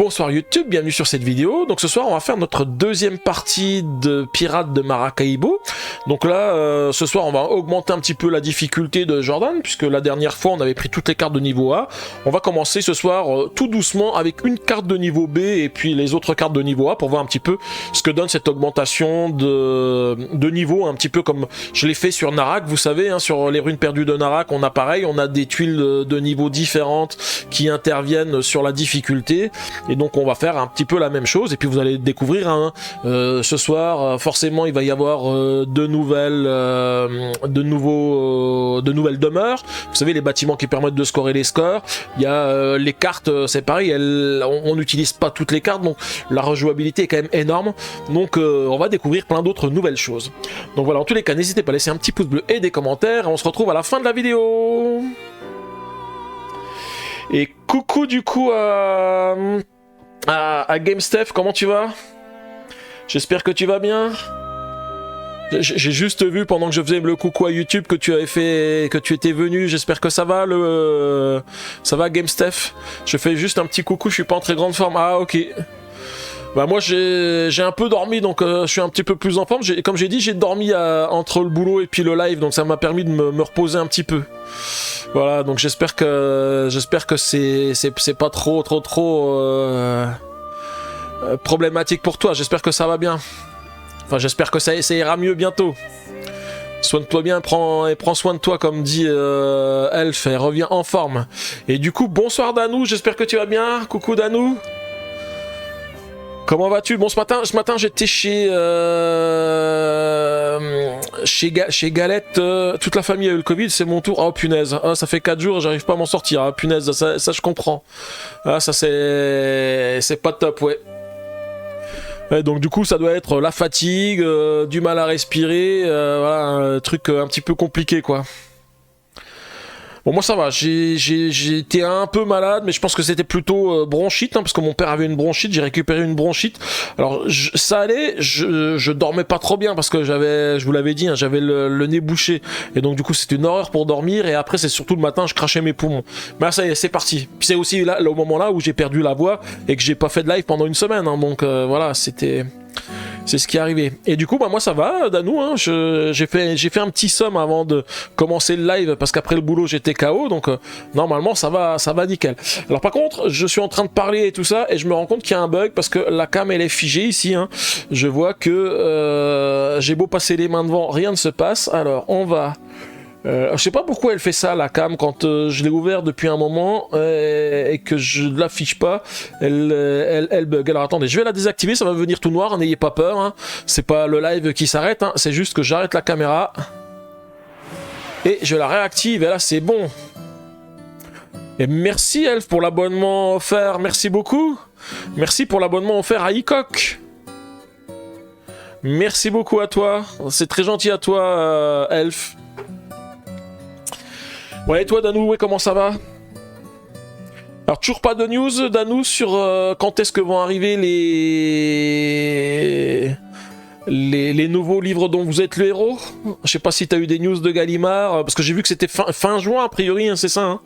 Bonsoir YouTube, bienvenue sur cette vidéo. Donc ce soir on va faire notre deuxième partie de Pirates de Maracaibo. Donc là ce soir on va augmenter un petit peu la difficulté de Jordan, puisque la dernière fois on avait pris toutes les cartes de niveau A. On va commencer ce soir tout doucement avec une carte de niveau B et puis les autres cartes de niveau A pour voir un petit peu ce que donne cette augmentation de niveau, un petit peu comme je l'ai fait sur Narak. Vous savez, hein, sur les runes perdues de Narak, on a pareil, on a des tuiles de niveau différentes qui interviennent sur la difficulté. Et donc on va faire un petit peu la même chose et puis vous allez découvrir hein, ce soir forcément il va y avoir de nouvelles demeures. Vous savez, les bâtiments qui permettent de scorer les scores. Il y a les cartes, c'est pareil, on n'utilise pas toutes les cartes, donc la rejouabilité est quand même énorme. Donc on va découvrir plein d'autres nouvelles choses. Donc voilà, en tous les cas n'hésitez pas à laisser un petit pouce bleu et des commentaires. On se retrouve à la fin de la vidéo. Et coucou du coup à GameStef, comment tu vas? J'espère que tu vas bien. J'ai juste vu pendant que je faisais le coucou à YouTube que tu étais venu. J'espère que ça va ça va GameStef. Je fais juste un petit coucou, je suis pas en très grande forme. Ah ok. Bah moi j'ai un peu dormi, donc je suis un petit peu plus en forme. Comme j'ai dit, j'ai dormi entre le boulot et puis le live, donc ça m'a permis de me reposer un petit peu. Voilà, donc j'espère que c'est pas trop problématique pour toi. J'espère que ça va bien. Enfin, j'espère que ça ira mieux bientôt. Soigne-toi bien et prends soin de toi, comme dit Elf, et reviens en forme. Et du coup, bonsoir Danou, j'espère que tu vas bien. Coucou Danou. Comment vas-tu? Bon, ce matin j'étais chez Galette, toute la famille a eu le Covid, c'est mon tour. Oh punaise, ah, ça fait 4 jours, j'arrive pas à m'en sortir, ah, punaise, ça je comprends. Ah, ça c'est pas top, ouais. Ouais, donc du coup ça doit être la fatigue, du mal à respirer, voilà, un truc un petit peu compliqué quoi. Bon, moi ça va, j'étais un peu malade, mais je pense que c'était plutôt bronchite, hein, parce que mon père avait une bronchite, j'ai récupéré une bronchite. Alors ça allait, je dormais pas trop bien parce que je vous l'avais dit, hein, j'avais le nez bouché, et donc du coup c'était une horreur pour dormir, et après c'est surtout le matin je crachais mes poumons. Mais là ça y est, c'est parti. Puis c'est aussi là au moment là où j'ai perdu la voix et que j'ai pas fait de live pendant une semaine, hein, donc voilà, c'est ce qui est arrivé. Et du coup, bah moi ça va, Danou, hein, j'ai fait un petit somme avant de commencer le live parce qu'après le boulot j'étais KO, donc normalement ça va nickel. Alors par contre, je suis en train de parler et tout ça et je me rends compte qu'il y a un bug parce que la cam elle est figée ici. Hein. Je vois que j'ai beau passer les mains devant, rien ne se passe. Alors on va... je sais pas pourquoi elle fait ça la cam quand je l'ai ouvert depuis un moment et que je ne l'affiche pas, elle bug. Alors attendez, je vais la désactiver, ça va venir tout noir, n'ayez pas peur, hein. C'est pas le live qui s'arrête, hein. C'est juste que j'arrête la caméra et je la réactive et là c'est bon. Et merci Elf pour l'abonnement offert, merci beaucoup. Merci pour l'abonnement offert à Icoc. Merci beaucoup à toi, c'est très gentil à toi Elf. Ouais, et toi Danou, ouais, comment ça va? Alors toujours pas de news Danou sur quand est-ce que vont arriver les nouveaux livres dont vous êtes le héros? Je sais pas si t'as eu des news de Gallimard, parce que j'ai vu que c'était fin juin a priori, hein, c'est ça hein.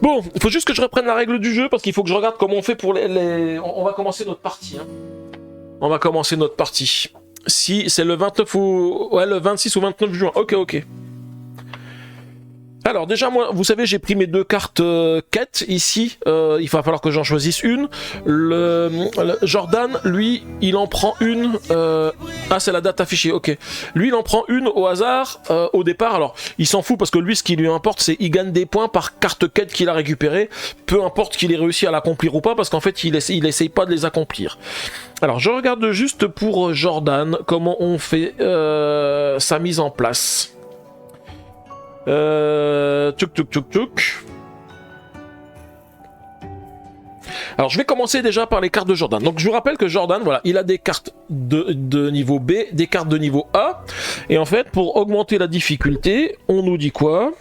Bon, il faut juste que je reprenne la règle du jeu, parce qu'il faut que je regarde comment on fait pour on va commencer notre partie. Hein. On va commencer notre partie. Si c'est le 29 ou... Ouais, le 26 ou 29 juin, ok. Alors déjà moi, vous savez, j'ai pris mes deux cartes quête ici, il va falloir que j'en choisisse une. Le Jordan, lui, il en prend une, ah c'est la date affichée, ok. Lui il en prend une au hasard, au départ, alors il s'en fout parce que lui ce qui lui importe c'est il gagne des points par carte quête qu'il a récupérée, peu importe qu'il ait réussi à l'accomplir ou pas, parce qu'en fait il essaye pas de les accomplir. Alors je regarde juste pour Jordan, comment on fait sa mise en place. Tchouk. Alors je vais commencer déjà par les cartes de Jordan. Donc je vous rappelle que Jordan, voilà, il a des cartes de niveau B, des cartes de niveau A. Et en fait, pour augmenter la difficulté, on nous dit quoi?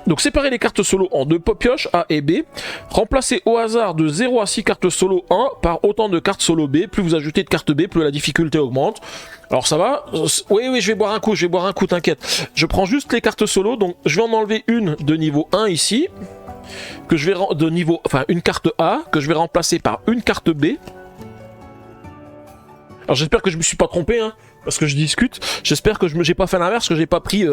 Donc séparer les cartes solo en 2 pioches A et B. Remplacer au hasard de 0 à 6 cartes solo 1 par autant de cartes solo B. Plus vous ajoutez de cartes B, plus la difficulté augmente. Alors ça va. Oui, je vais boire un coup, t'inquiète. Je prends juste les cartes solo, donc je vais en enlever une de niveau 1 ici. Que je vais une carte A, que je vais remplacer par une carte B. Alors j'espère que je me suis pas trompé, hein, parce que je discute. J'espère que j'ai pas fait l'inverse, que j'ai pas pris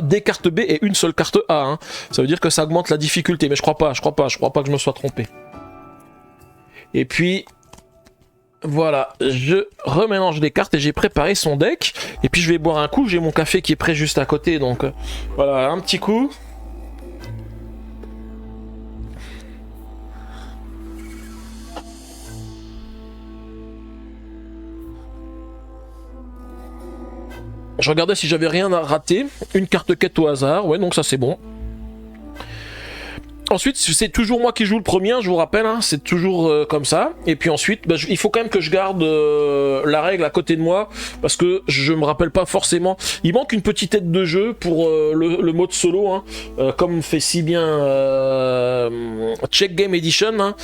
des cartes B et une seule carte A. Hein. Ça veut dire que ça augmente la difficulté, mais je crois pas que je me sois trompé. Et puis voilà, je remélange les cartes et j'ai préparé son deck. Et puis je vais boire un coup, j'ai mon café qui est prêt juste à côté, donc voilà, un petit coup. Je regardais si j'avais rien à rater. Une carte quête au hasard. Ouais, donc ça c'est bon. Ensuite, c'est toujours moi qui joue le premier, je vous rappelle. Hein, c'est toujours comme ça. Et puis ensuite, il faut quand même que je garde la règle à côté de moi. Parce que je me rappelle pas forcément. Il manque une petite aide de jeu pour le mode solo. Hein, comme fait si bien Check Game Edition. Hein,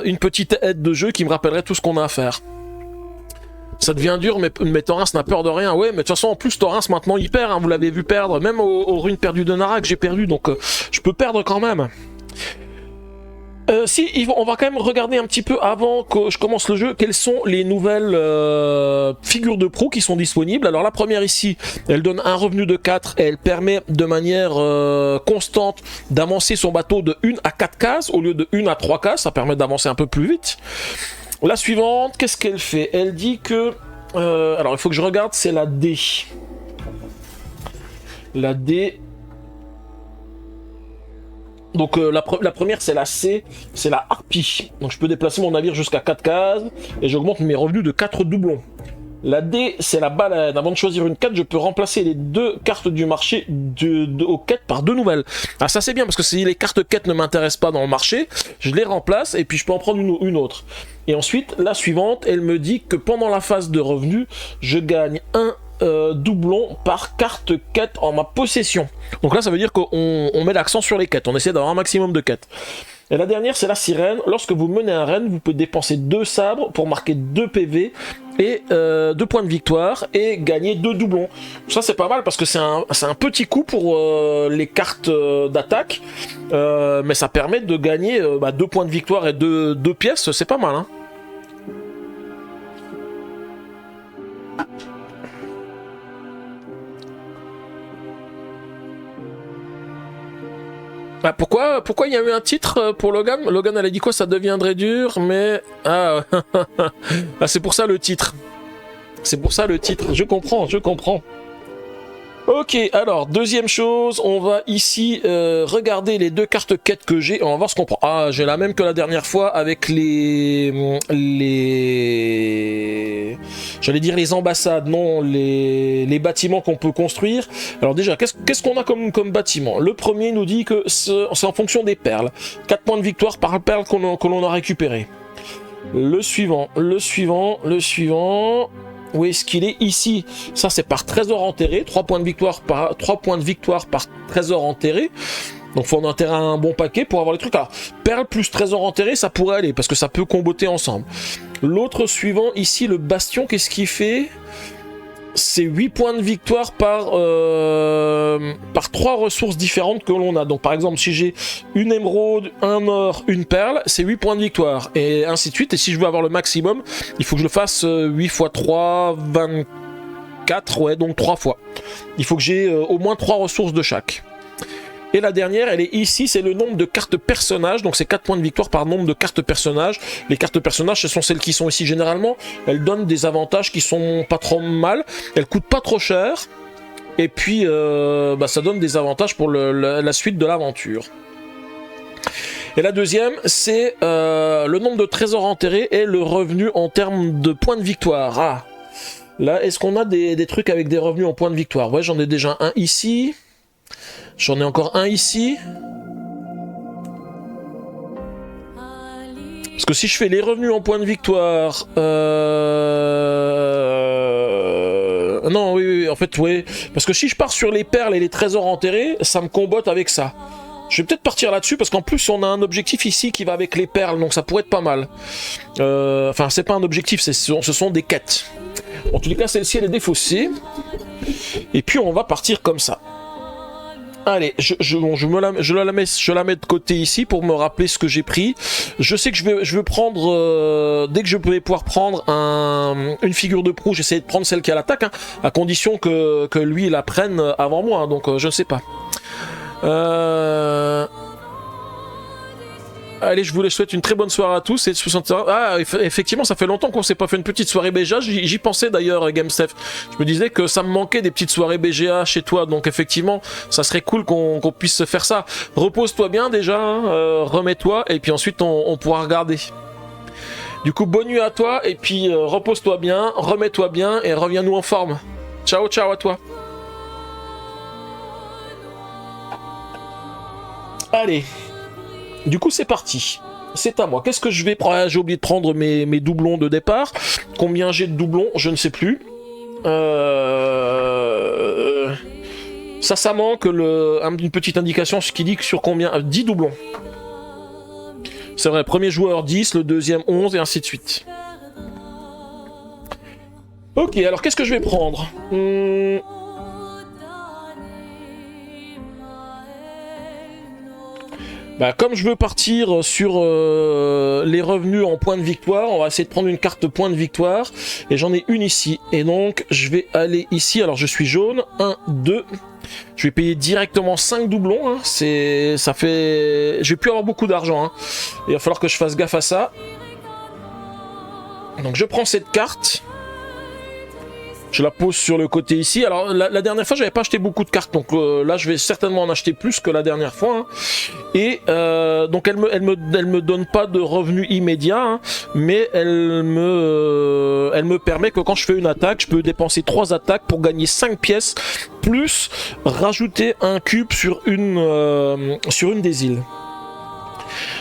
une petite aide de jeu qui me rappellerait tout ce qu'on a à faire. Ça devient dur, mais Thorens n'a peur de rien. Ouais, mais de toute façon, en plus, Thorens, maintenant, il perd. Hein, vous l'avez vu perdre. Même aux runes perdues de Narak, j'ai perdu. Donc, je peux perdre quand même. On va quand même regarder un petit peu, avant que je commence le jeu, quelles sont les nouvelles figures de proue qui sont disponibles. Alors, la première ici, elle donne un revenu de 4. Et elle permet de manière constante d'avancer son bateau de 1 à 4 cases, au lieu de 1 à 3 cases. Ça permet d'avancer un peu plus vite. La suivante, qu'est-ce qu'elle fait? Elle dit que... alors, il faut que je regarde, c'est la D. La D... Donc, la première, c'est la C, c'est la harpie. Donc, je peux déplacer mon navire jusqu'à 4 cases, et j'augmente mes revenus de 4 doublons. La D, c'est la baleine. Avant de choisir une quête, je peux remplacer les 2 cartes du marché aux quêtes par 2 nouvelles. Ah, ça c'est bien, parce que si les cartes quêtes ne m'intéressent pas dans le marché, je les remplace et puis je peux en prendre une autre. Et ensuite, la suivante, elle me dit que pendant la phase de revenu, je gagne un doublon par carte quête en ma possession. Donc là, ça veut dire qu'on met l'accent sur les quêtes. On essaie d'avoir un maximum de quêtes. Et la dernière, c'est la sirène. Lorsque vous menez un renne, vous pouvez dépenser 2 sabres pour marquer 2 PV et 2 points de victoire et gagner 2 doublons. Ça, c'est pas mal parce que c'est un petit coup pour les cartes d'attaque, mais ça permet de gagner 2 points de victoire et 2 pièces. C'est pas mal, hein. Ah, pourquoi il y a eu un titre pour Logan? Logan, elle a dit quoi? Ça deviendrait dur, mais... Ah, ah, c'est pour ça le titre. C'est pour ça le titre. Je comprends. Ok, alors, deuxième chose, on va ici regarder les 2 cartes quêtes que j'ai. On va voir ce qu'on prend. Ah, j'ai la même que la dernière fois avec j'allais dire les ambassades, non, les bâtiments qu'on peut construire. Alors déjà, qu'est-ce qu'on a comme bâtiment? Le premier nous dit que c'est en fonction des perles. 4 points de victoire par perle que l'on a récupéré. Le suivant. Où est-ce qu'il est? Ici, ça c'est par trésor enterré, 3 points de victoire par trésor enterré. Donc faut en enterrer un bon paquet pour avoir les trucs. Alors, perle plus trésor enterré, ça pourrait aller, parce que ça peut comboter ensemble. L'autre suivant, ici, le bastion, qu'est-ce qu'il fait? C'est 8 points de victoire par 3 ressources différentes que l'on a. Donc par exemple, si j'ai une émeraude, un or, une perle, c'est 8 points de victoire. Et ainsi de suite. Et si je veux avoir le maximum, il faut que je le fasse 8 x 3, 24, ouais, donc 3 fois. Il faut que j'ai au moins 3 ressources de chaque. Et la dernière, elle est ici, c'est le nombre de cartes personnages, donc c'est 4 points de victoire par nombre de cartes personnages. Les cartes personnages, ce sont celles qui sont ici généralement. Elles donnent des avantages qui sont pas trop mal, elles coûtent pas trop cher, et puis ça donne des avantages pour la suite de l'aventure. Et la deuxième, c'est le nombre de trésors enterrés et le revenu en termes de points de victoire. Ah, là, est-ce qu'on a des trucs avec des revenus en points de victoire? Ouais, j'en ai déjà un ici. J'en ai encore un ici. Parce que si je fais les revenus en points de victoire... Non, oui, en fait, oui. Parce que si je pars sur les perles et les trésors enterrés, ça me combotte avec ça. Je vais peut-être partir là-dessus parce qu'en plus on a un objectif ici qui va avec les perles, donc ça pourrait être pas mal. Enfin, c'est pas un objectif, ce sont des quêtes. En tous les cas, celle-ci elle est défaussée. Et puis on va partir comme ça. Allez, je la mets de côté ici pour me rappeler ce que j'ai pris. Je sais que je veux prendre, dès que je vais pouvoir prendre une figure de proue, j'essaie de prendre celle qui a l'attaque, hein, à condition que lui la prenne avant moi, hein, donc je ne sais pas. Allez, je vous souhaite une très bonne soirée à tous. Ah, effectivement, ça fait longtemps qu'on s'est pas fait une petite soirée BGA. J'y pensais d'ailleurs, GameStef. Je me disais que ça me manquait des petites soirées BGA chez toi. Donc effectivement, ça serait cool qu'on puisse faire ça. Repose-toi bien déjà, hein, remets-toi, et puis ensuite on pourra regarder. Du coup, bonne nuit à toi, et puis repose-toi bien, remets-toi bien, et reviens-nous en forme. Ciao, ciao à toi. Allez. Du coup, c'est parti. C'est à moi. Qu'est-ce que je vais prendre? J'ai oublié de prendre mes doublons de départ. Combien j'ai de doublons? Je ne sais plus. Ça manque une petite indication, ce qui dit que sur combien? 10 doublons. C'est vrai, premier joueur 10, le deuxième 11, et ainsi de suite. Ok, alors qu'est-ce que je vais prendre? Bah, comme je veux partir sur les revenus en points de victoire, on va essayer de prendre une carte point de victoire. Et j'en ai une ici. Et donc, je vais aller ici. Alors, je suis jaune. 1, 2. Je vais payer directement 5 doublons. Hein. Ça fait... Je vais plus avoir beaucoup d'argent. Hein. Il va falloir que je fasse gaffe à ça. Donc, je prends cette carte. Je la pose sur le côté ici. Alors la dernière fois j'avais pas acheté beaucoup de cartes, donc là je vais certainement en acheter plus que la dernière fois. Hein. Et donc elle me donne pas de revenus immédiats, hein, mais elle me permet que quand je fais une attaque, je peux dépenser 3 attaques pour gagner 5 pièces, plus rajouter un cube sur une des îles.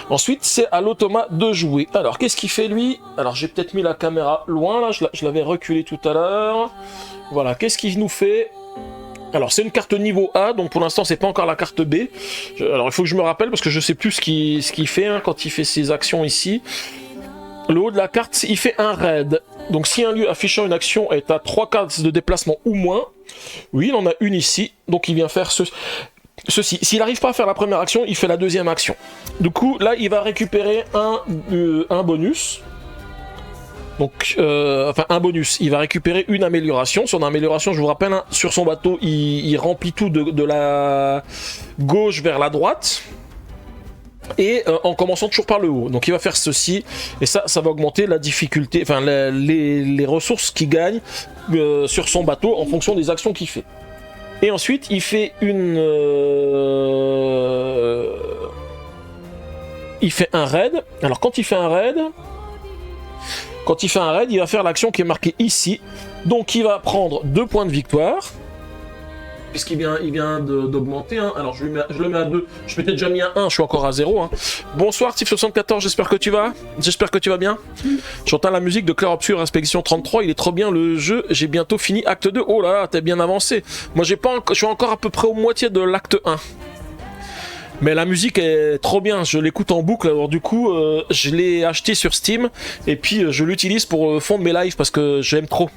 Ensuite, c'est à l'automa de jouer. Alors, qu'est-ce qu'il fait, lui? Alors, j'ai peut-être mis la caméra loin, là. Je l'avais reculé tout à l'heure. Voilà, qu'est-ce qu'il nous fait? Alors, c'est une carte niveau A, donc pour l'instant, c'est pas encore la carte B. Alors, il faut que je me rappelle, parce que je sais plus ce qu'il fait hein, quand il fait ses actions ici. Le haut de la carte, il fait un raid. Donc, si un lieu affichant une action est à 3 cases de déplacement ou moins, oui, il en a une ici. Donc, il vient faire ceci. S'il n'arrive pas à faire la première action, il fait la deuxième action. Du coup, là, il va récupérer un bonus. Donc, enfin, un bonus. Il va récupérer une amélioration. Son amélioration, je vous rappelle, hein, sur son bateau, il remplit tout de la gauche vers la droite. Et en commençant toujours par le haut. Donc, il va faire ceci. Et ça va augmenter la difficulté, enfin, les ressources qu'il gagne sur son bateau en fonction des actions qu'il fait. Et ensuite, il fait il fait un raid. Alors, quand il fait un raid, il va faire l'action qui est marquée ici. Donc, il va prendre 2 points de victoire. Puisqu'il vient d'augmenter. Hein. Alors, je le mets à 2. Je m'étais déjà mis à 1, je suis encore à 0. Hein. Bonsoir, Tif74, j'espère que tu vas. J'espère que tu vas bien. J'entends la musique de Clair Obscur, Inspection 33. Il est trop bien le jeu. J'ai bientôt fini acte 2. Oh là là, t'es bien avancé. Moi, je suis encore à peu près aux moitié de l'acte 1. Mais la musique est trop bien. Je l'écoute en boucle. Alors, du coup, je l'ai acheté sur Steam. Et puis, je l'utilise pour fondre mes lives parce que j'aime trop.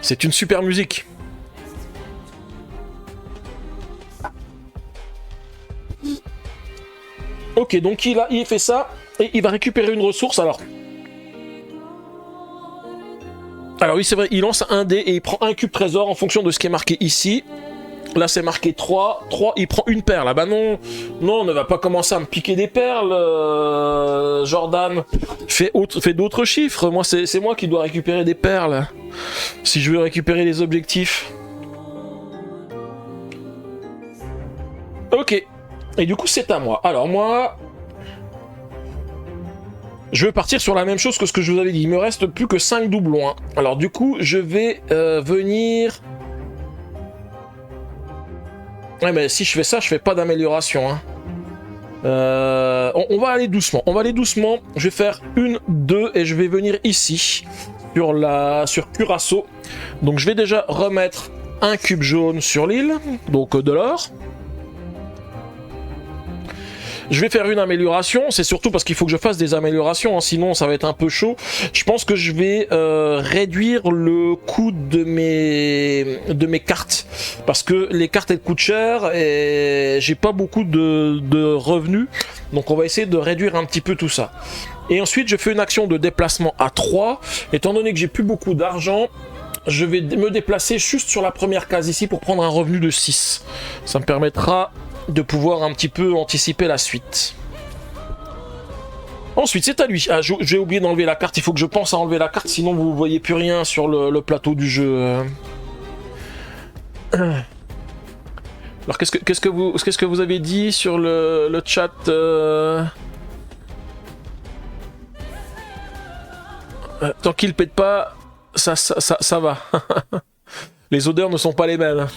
C'est une super musique. Ok, donc il fait ça, et il va récupérer une ressource, alors oui, c'est vrai, il lance un dé, et il prend un cube trésor en fonction de ce qui est marqué ici. Là, c'est marqué 3, il prend une perle. Ah bah non, on ne va pas commencer à me piquer des perles, Jordan. Fais d'autres chiffres, moi, c'est moi qui dois récupérer des perles, si je veux récupérer les objectifs. Ok. Et du coup, c'est à moi. Alors, moi... Je vais partir sur la même chose que ce que je vous avais dit. Il me reste plus que 5 doublons. Hein. Alors, du coup, je vais venir... Ouais, mais si je fais ça, je fais pas d'amélioration. Hein. On va aller doucement. Je vais faire 1, 2, et je vais venir ici, sur Curaçao. Donc, je vais déjà remettre un cube jaune sur l'île. Donc, de l'or. Je vais faire une amélioration, c'est surtout parce qu'il faut que je fasse des améliorations, hein, sinon ça va être un peu chaud. Je pense que je vais réduire le coût de mes cartes, parce que les cartes elles coûtent cher et j'ai pas beaucoup de revenus, donc on va essayer de réduire un petit peu tout ça. Et ensuite je fais une action de déplacement à 3, étant donné que j'ai plus beaucoup d'argent, je vais me déplacer juste sur la première case ici pour prendre un revenu de 6. Ça me permettra de pouvoir un petit peu anticiper la suite. Ensuite, c'est à lui. Ah, j'ai oublié d'enlever la carte. Il faut que je pense à enlever la carte, sinon vous ne voyez plus rien sur le plateau du jeu. Alors, qu'est-ce que vous avez dit sur le chat Tant qu'il pète pas, ça va. Les odeurs ne sont pas les mêmes.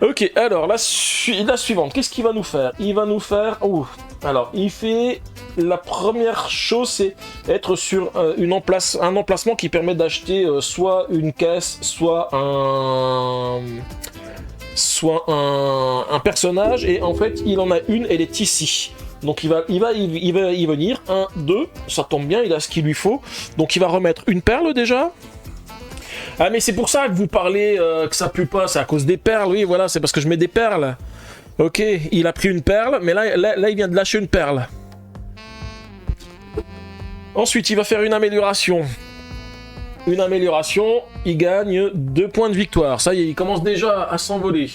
Ok, alors la suivante, qu'est-ce qu'il va nous faire? Il va nous faire... Oh, alors, il fait... La première chose, c'est être sur un emplacement qui permet d'acheter soit une caisse, soit un personnage. Et en fait, il en a une, elle est ici. Donc il va y venir. 1, 2, ça tombe bien, il a ce qu'il lui faut. Donc il va remettre une perle déjà. Ah mais c'est pour ça que vous parlez que ça pue pas, c'est à cause des perles, oui voilà, c'est parce que je mets des perles. Ok, il a pris une perle, mais là il vient de lâcher une perle. Ensuite il va faire une amélioration. Une amélioration, il gagne 2 points de victoire. Ça y est, il commence déjà à s'envoler.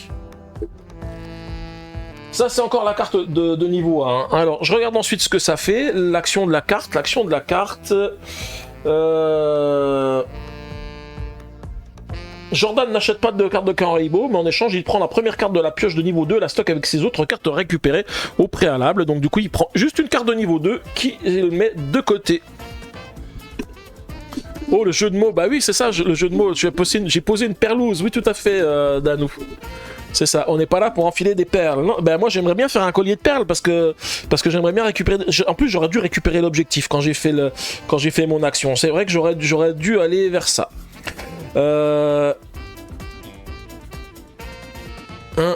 Ça c'est encore la carte de niveau 1. Alors je regarde ensuite ce que ça fait, l'action de la carte. L'action de la carte... Jordan n'achète pas de carte de Kanraibo, mais en échange, il prend la première carte de la pioche de niveau 2, la stocke avec ses autres cartes récupérées au préalable. Donc du coup, il prend juste une carte de niveau 2 qui le met de côté. Oh, le jeu de mots, bah oui, c'est ça, le jeu de mots. J'ai posé une perlouse, oui, tout à fait, Danou. C'est ça, on n'est pas là pour enfiler des perles. Non, ben moi j'aimerais bien faire un collier de perles parce que j'aimerais bien récupérer. En plus j'aurais dû récupérer l'objectif quand j'ai fait mon action. C'est vrai que j'aurais dû aller vers ça. 1,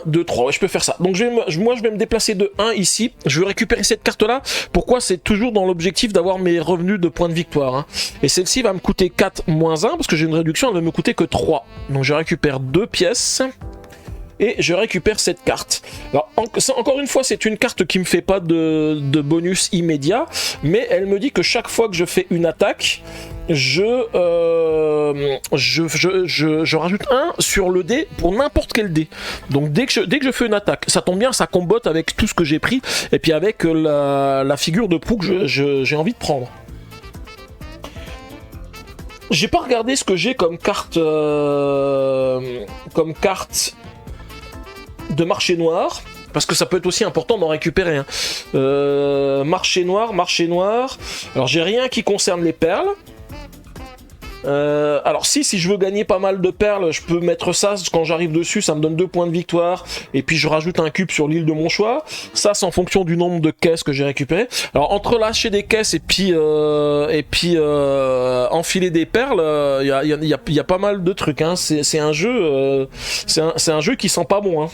2, 3, ouais, je peux faire ça. Donc moi je vais me déplacer de 1 ici. Je vais récupérer cette carte là. Pourquoi? C'est toujours dans l'objectif d'avoir mes revenus de points de victoire, hein. Et celle-ci va me coûter 4 moins 1 parce que j'ai une réduction, elle va me coûter que 3. Donc je récupère 2 pièces. Et je récupère cette carte. Alors encore une fois, c'est une carte qui me fait pas de bonus immédiat, mais elle me dit que chaque fois que je fais une attaque, je rajoute 1 sur le dé pour n'importe quel dé. Donc dès que je fais une attaque, ça tombe bien, ça combote avec tout ce que j'ai pris, et puis avec la figure de proue que j'ai envie de prendre. J'ai pas regardé ce que j'ai comme carte de marché noir, parce que ça peut être aussi important d'en récupérer, hein. Marché noir. Alors j'ai rien qui concerne les perles. Alors si je veux gagner pas mal de perles, je peux mettre ça quand j'arrive dessus, ça me donne 2 points de victoire, et puis je rajoute un cube sur l'île de mon choix. Ça c'est en fonction du nombre de caisses que j'ai récupérées. Alors entre lâcher des caisses et puis enfiler des perles, il y a pas mal de trucs, hein. C'est un jeu qui sent pas bon, hein.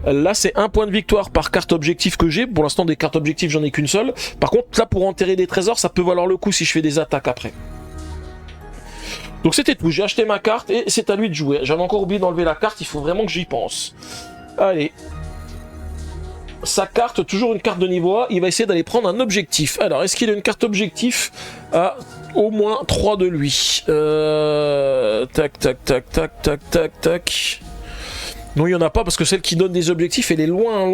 Là c'est 1 point de victoire par carte objectif que j'ai. Pour l'instant des cartes objectifs j'en ai qu'une seule. Par contre là pour enterrer des trésors ça peut valoir le coup si je fais des attaques après. Donc c'était tout, j'ai acheté ma carte et c'est à lui de jouer. J'avais encore oublié d'enlever la carte, il faut vraiment que j'y pense. Allez. Sa carte, toujours une carte de niveau A, il va essayer d'aller prendre un objectif. Alors est-ce qu'il a une carte objectif à au moins 3 de lui? Tac. Non, il n'y en a pas parce que celle qui donne des objectifs, elle est loin.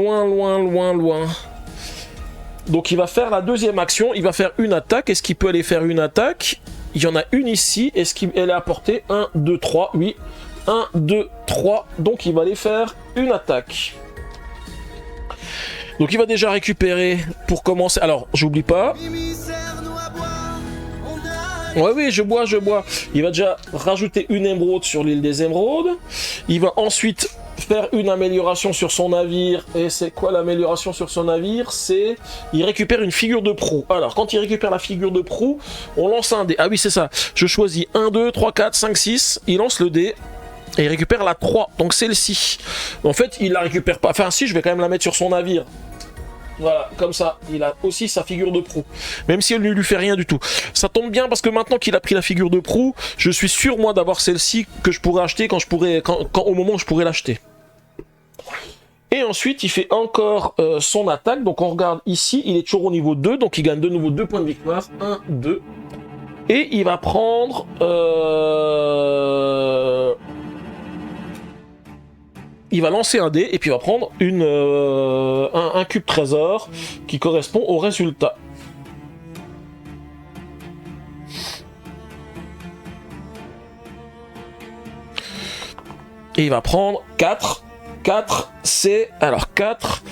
Donc il va faire la deuxième action, il va faire une attaque. Est-ce qu'il peut aller faire une attaque? Il y en a une ici. Est-ce qu'elle est à portée? 1, 2, 3, oui. 1, 2, 3. Donc il va aller faire une attaque. Donc il va déjà récupérer pour commencer. Alors, j'oublie pas. Ouais, oui, je bois. Il va déjà rajouter une émeraude sur l'île des émeraudes. Il va ensuite faire une amélioration sur son navire. Et c'est quoi l'amélioration sur son navire? C'est... il récupère une figure de proue. Alors, quand il récupère la figure de proue, on lance un dé. Ah oui, c'est ça. Je choisis 1, 2, 3, 4, 5, 6. Il lance le dé. Et il récupère la 3. Donc celle-ci. En fait, il la récupère pas. Enfin, si, je vais quand même la mettre sur son navire. Voilà, comme ça, il a aussi sa figure de proue. Même si elle ne lui fait rien du tout. Ça tombe bien parce que maintenant qu'il a pris la figure de proue, je suis sûr moi d'avoir celle-ci que je pourrais acheter au moment où je pourrais l'acheter. Et ensuite, il fait encore son attaque. Donc on regarde ici, il est toujours au niveau 2, donc il gagne de nouveau 2 points de victoire. 1, 2. Et il va prendre... Il va lancer un dé et puis il va prendre un cube trésor qui correspond au résultat. Et il va prendre 4. 4, c'est... Alors 4,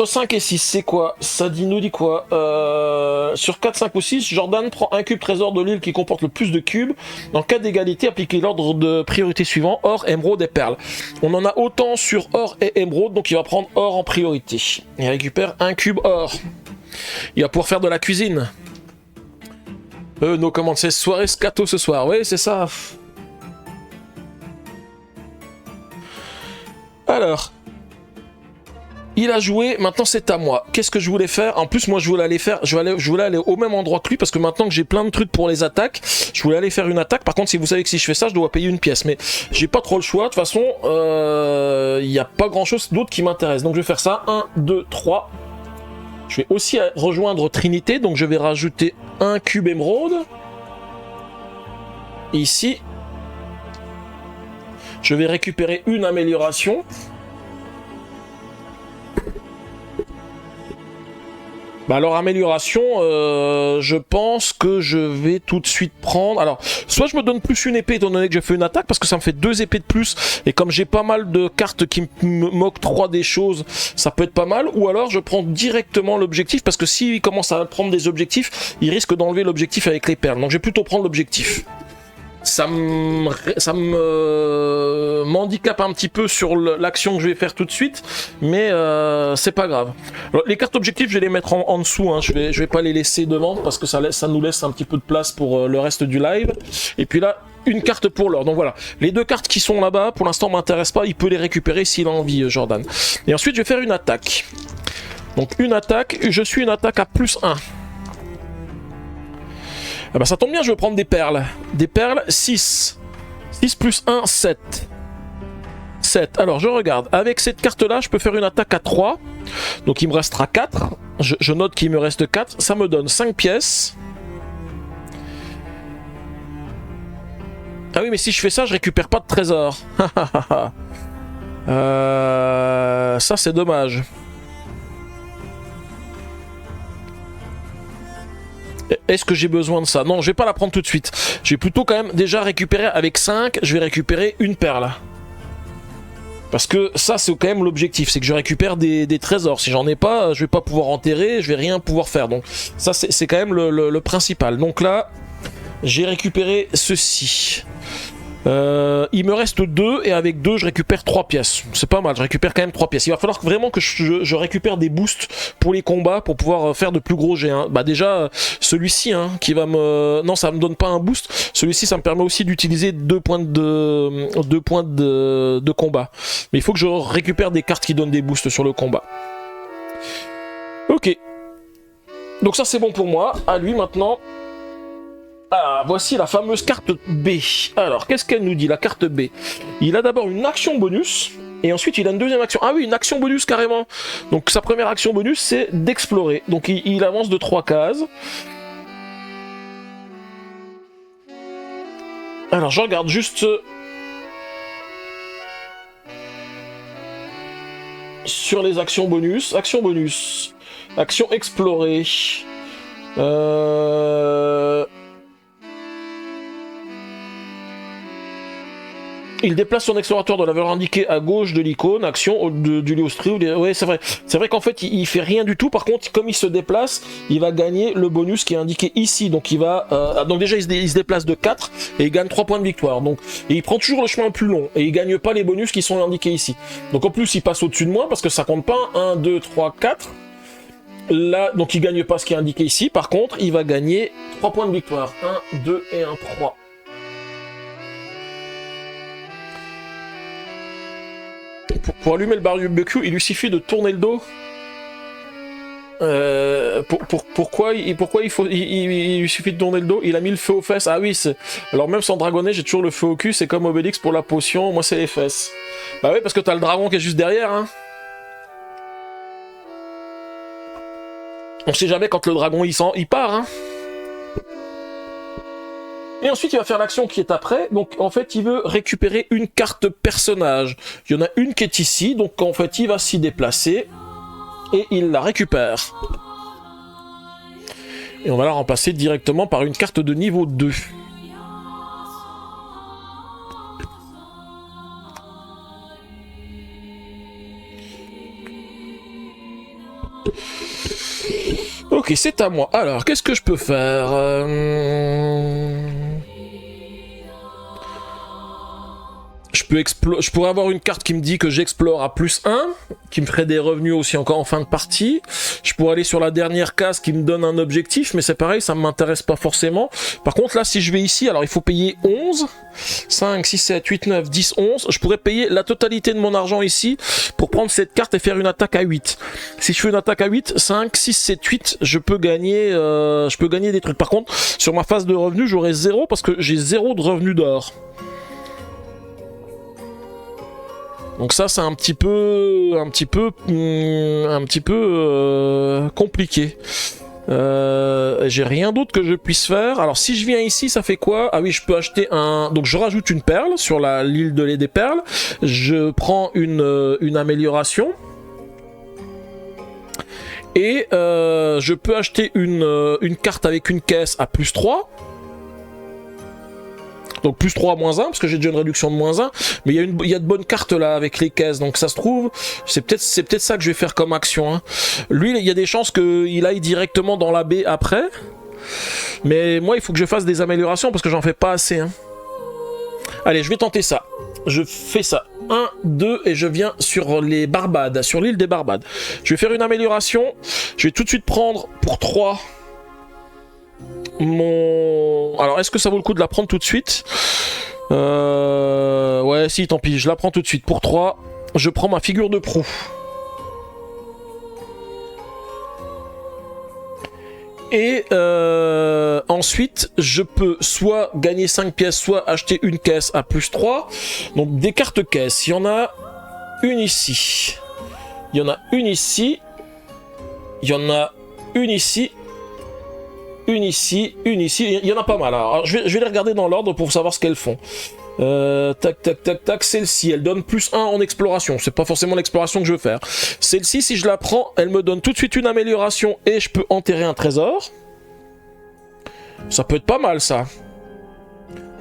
5 et 6, c'est quoi? Ça nous dit quoi? Sur 4, 5 ou 6, Jordan prend un cube trésor de l'île qui comporte le plus de cubes. En cas d'égalité, appliquez l'ordre de priorité suivant, or, émeraude et perles. On en a autant sur or et émeraude, donc il va prendre or en priorité. Il récupère un cube or. Il va pouvoir faire de la cuisine. Nos commandes, c'est soirée scato ce soir. Oui, c'est ça. Alors, il a joué, maintenant c'est à moi. Qu'est-ce que je voulais faire? En plus, moi je voulais aller au même endroit que lui parce que maintenant que j'ai plein de trucs pour les attaques, je voulais aller faire une attaque. Par contre, si vous savez que si je fais ça, je dois payer une pièce. Mais j'ai pas trop le choix. De toute façon, il n'y a pas grand-chose d'autre qui m'intéresse. Donc je vais faire ça. 1, 2, 3. Je vais aussi rejoindre Trinité. Donc je vais rajouter un cube émeraude. Ici. Je vais récupérer une amélioration. Bah alors amélioration, je pense que je vais tout de suite prendre... Alors, soit je me donne plus une épée étant donné que j'ai fait une attaque, parce que ça me fait 2 épées de plus, et comme j'ai pas mal de cartes qui m'octroient des choses, ça peut être pas mal, ou alors je prends directement l'objectif, parce que s'il commence à prendre des objectifs, il risque d'enlever l'objectif avec les perles. Donc je vais plutôt prendre l'objectif. Ça me m'handicape un petit peu sur l'action que je vais faire tout de suite, mais c'est pas grave. Alors, les cartes objectifs, je vais les mettre en dessous, hein. Je vais pas les laisser devant, parce que ça nous laisse un petit peu de place pour le reste du live. Et puis là, une carte pour l'or. Donc voilà, les 2 cartes qui sont là-bas, pour l'instant, m'intéressent pas, il peut les récupérer s'il a envie, Jordan. Et ensuite, je vais faire une attaque. Donc une attaque, je suis une attaque à plus 1. Ah bah ça tombe bien, je vais prendre des perles. Des perles, 6. 6 plus 1, 7. 7. Alors, je regarde. Avec cette carte-là, je peux faire une attaque à 3. Donc, il me restera 4. Je note qu'il me reste 4. Ça me donne 5 pièces. Ah oui, mais si je fais ça, je récupère pas de trésor. Ça, c'est dommage. Est-ce que j'ai besoin de ça? Non, je vais pas la prendre tout de suite. Je vais plutôt quand même déjà récupérer avec 5, je vais récupérer une perle. Parce que ça, c'est quand même l'objectif, c'est que je récupère des trésors. Si j'en ai pas, je vais pas pouvoir enterrer, je vais rien pouvoir faire. Donc ça, c'est quand même le principal. Donc là, j'ai récupéré ceci. Il me reste 2 et avec 2 je récupère 3 pièces. C'est pas mal, je récupère quand même 3 pièces. Il va falloir vraiment que je récupère des boosts pour les combats pour pouvoir faire de plus gros jets. Hein. Bah déjà celui-ci hein, qui va me... Non, ça me donne pas un boost. Celui-ci ça me permet aussi d'utiliser 2 points de combat. Mais il faut que je récupère des cartes qui donnent des boosts sur le combat. Ok. Donc ça c'est bon pour moi. À lui maintenant. Ah, voici la fameuse carte B. Alors, qu'est-ce qu'elle nous dit, la carte B? Il a d'abord une action bonus, et ensuite il a une deuxième action. Ah oui, une action bonus carrément. Donc sa première action bonus, c'est d'explorer. Donc il avance de 3 cases. Alors, je regarde juste... sur les actions bonus. Action bonus. Action explorer. Il déplace son explorateur dans la valeur indiquée à gauche de l'icône, action du Léostri. Ouais, c'est vrai. C'est vrai qu'en fait, il fait rien du tout. Par contre, comme il se déplace, il va gagner le bonus qui est indiqué ici. Donc, il va. Donc, déjà, il se déplace de 4 et il gagne 3 points de victoire. Donc, et il prend toujours le chemin le plus long et il gagne pas les bonus qui sont indiqués ici. Donc, en plus, il passe au-dessus de moi parce que ça compte pas. 1, 2, 3, 4. Là, donc, il gagne pas ce qui est indiqué ici. Par contre, il va gagner 3 points de victoire. 1, 2 et 1, 3. Pour allumer le barbecue, il lui suffit de tourner le dos. Pourquoi il lui suffit de tourner le dos? Il a mis le feu aux fesses. Ah oui, alors même sans dragonner, j'ai toujours le feu au cul. C'est comme Obélix pour la potion. Moi, c'est les fesses. Bah oui, parce que t'as le dragon qui est juste derrière. Hein. On sait jamais quand le dragon il part. Hein. Et ensuite, il va faire l'action qui est après. Donc, en fait, il veut récupérer une carte personnage. Il y en a une qui est ici. Donc, en fait, il va s'y déplacer. Et il la récupère. Et on va la remplacer directement par une carte de niveau 2. Ok, c'est à moi. Alors, qu'est-ce que je peux faire je pourrais avoir une carte qui me dit que j'explore à +1, qui me ferait des revenus aussi encore en fin de partie. Je pourrais aller sur la dernière case qui me donne un objectif, mais c'est pareil, ça ne m'intéresse pas forcément. Par contre, là, si je vais ici, alors il faut payer 11, 5, 6, 7, 8, 9, 10, 11. Je pourrais payer la totalité de mon argent ici pour prendre cette carte et faire une attaque à 8. Si je fais une attaque à 8, 5, 6, 7, 8, je peux gagner des trucs. Par contre, sur ma phase de revenus, j'aurai 0 parce que j'ai 0 de revenus d'or. Donc ça, c'est un petit peu compliqué. J'ai rien d'autre que je puisse faire. Alors si je viens ici, ça fait quoi? Ah oui, je peux acheter un... Donc je rajoute une perle sur l'île de lait des perles. Je prends une amélioration. Et je peux acheter une carte avec une caisse à +3. Donc +3 -1, parce que j'ai déjà une réduction de -1. Mais il y a de bonnes cartes là avec les caisses. Donc ça se trouve, c'est peut-être ça que je vais faire comme action. Hein. Lui, il y a des chances qu'il aille directement dans la baie après. Mais moi, il faut que je fasse des améliorations parce que j'en fais pas assez. Hein. Allez, je vais tenter ça. Je fais ça. 1, 2, et je viens sur les Barbades, sur l'île des Barbades. Je vais faire une amélioration. Je vais tout de suite prendre pour 3... Alors, est-ce que ça vaut le coup de la prendre tout de suite? Ouais, si, tant pis, je la prends tout de suite. Pour 3, je prends ma figure de proue. Et ensuite, je peux soit gagner 5 pièces, soit acheter une caisse à +3. Donc, des cartes caisses. Il y en a une ici. Il y en a une ici. Il y en a une ici. Une ici, une ici, il y en a pas mal. Alors, je vais les regarder dans l'ordre pour savoir ce qu'elles font. Tac, tac, tac, tac, celle-ci, elle donne +1 en exploration. C'est pas forcément l'exploration que je veux faire. Celle-ci, si je la prends, elle me donne tout de suite une amélioration et je peux enterrer un trésor. Ça peut être pas mal, ça.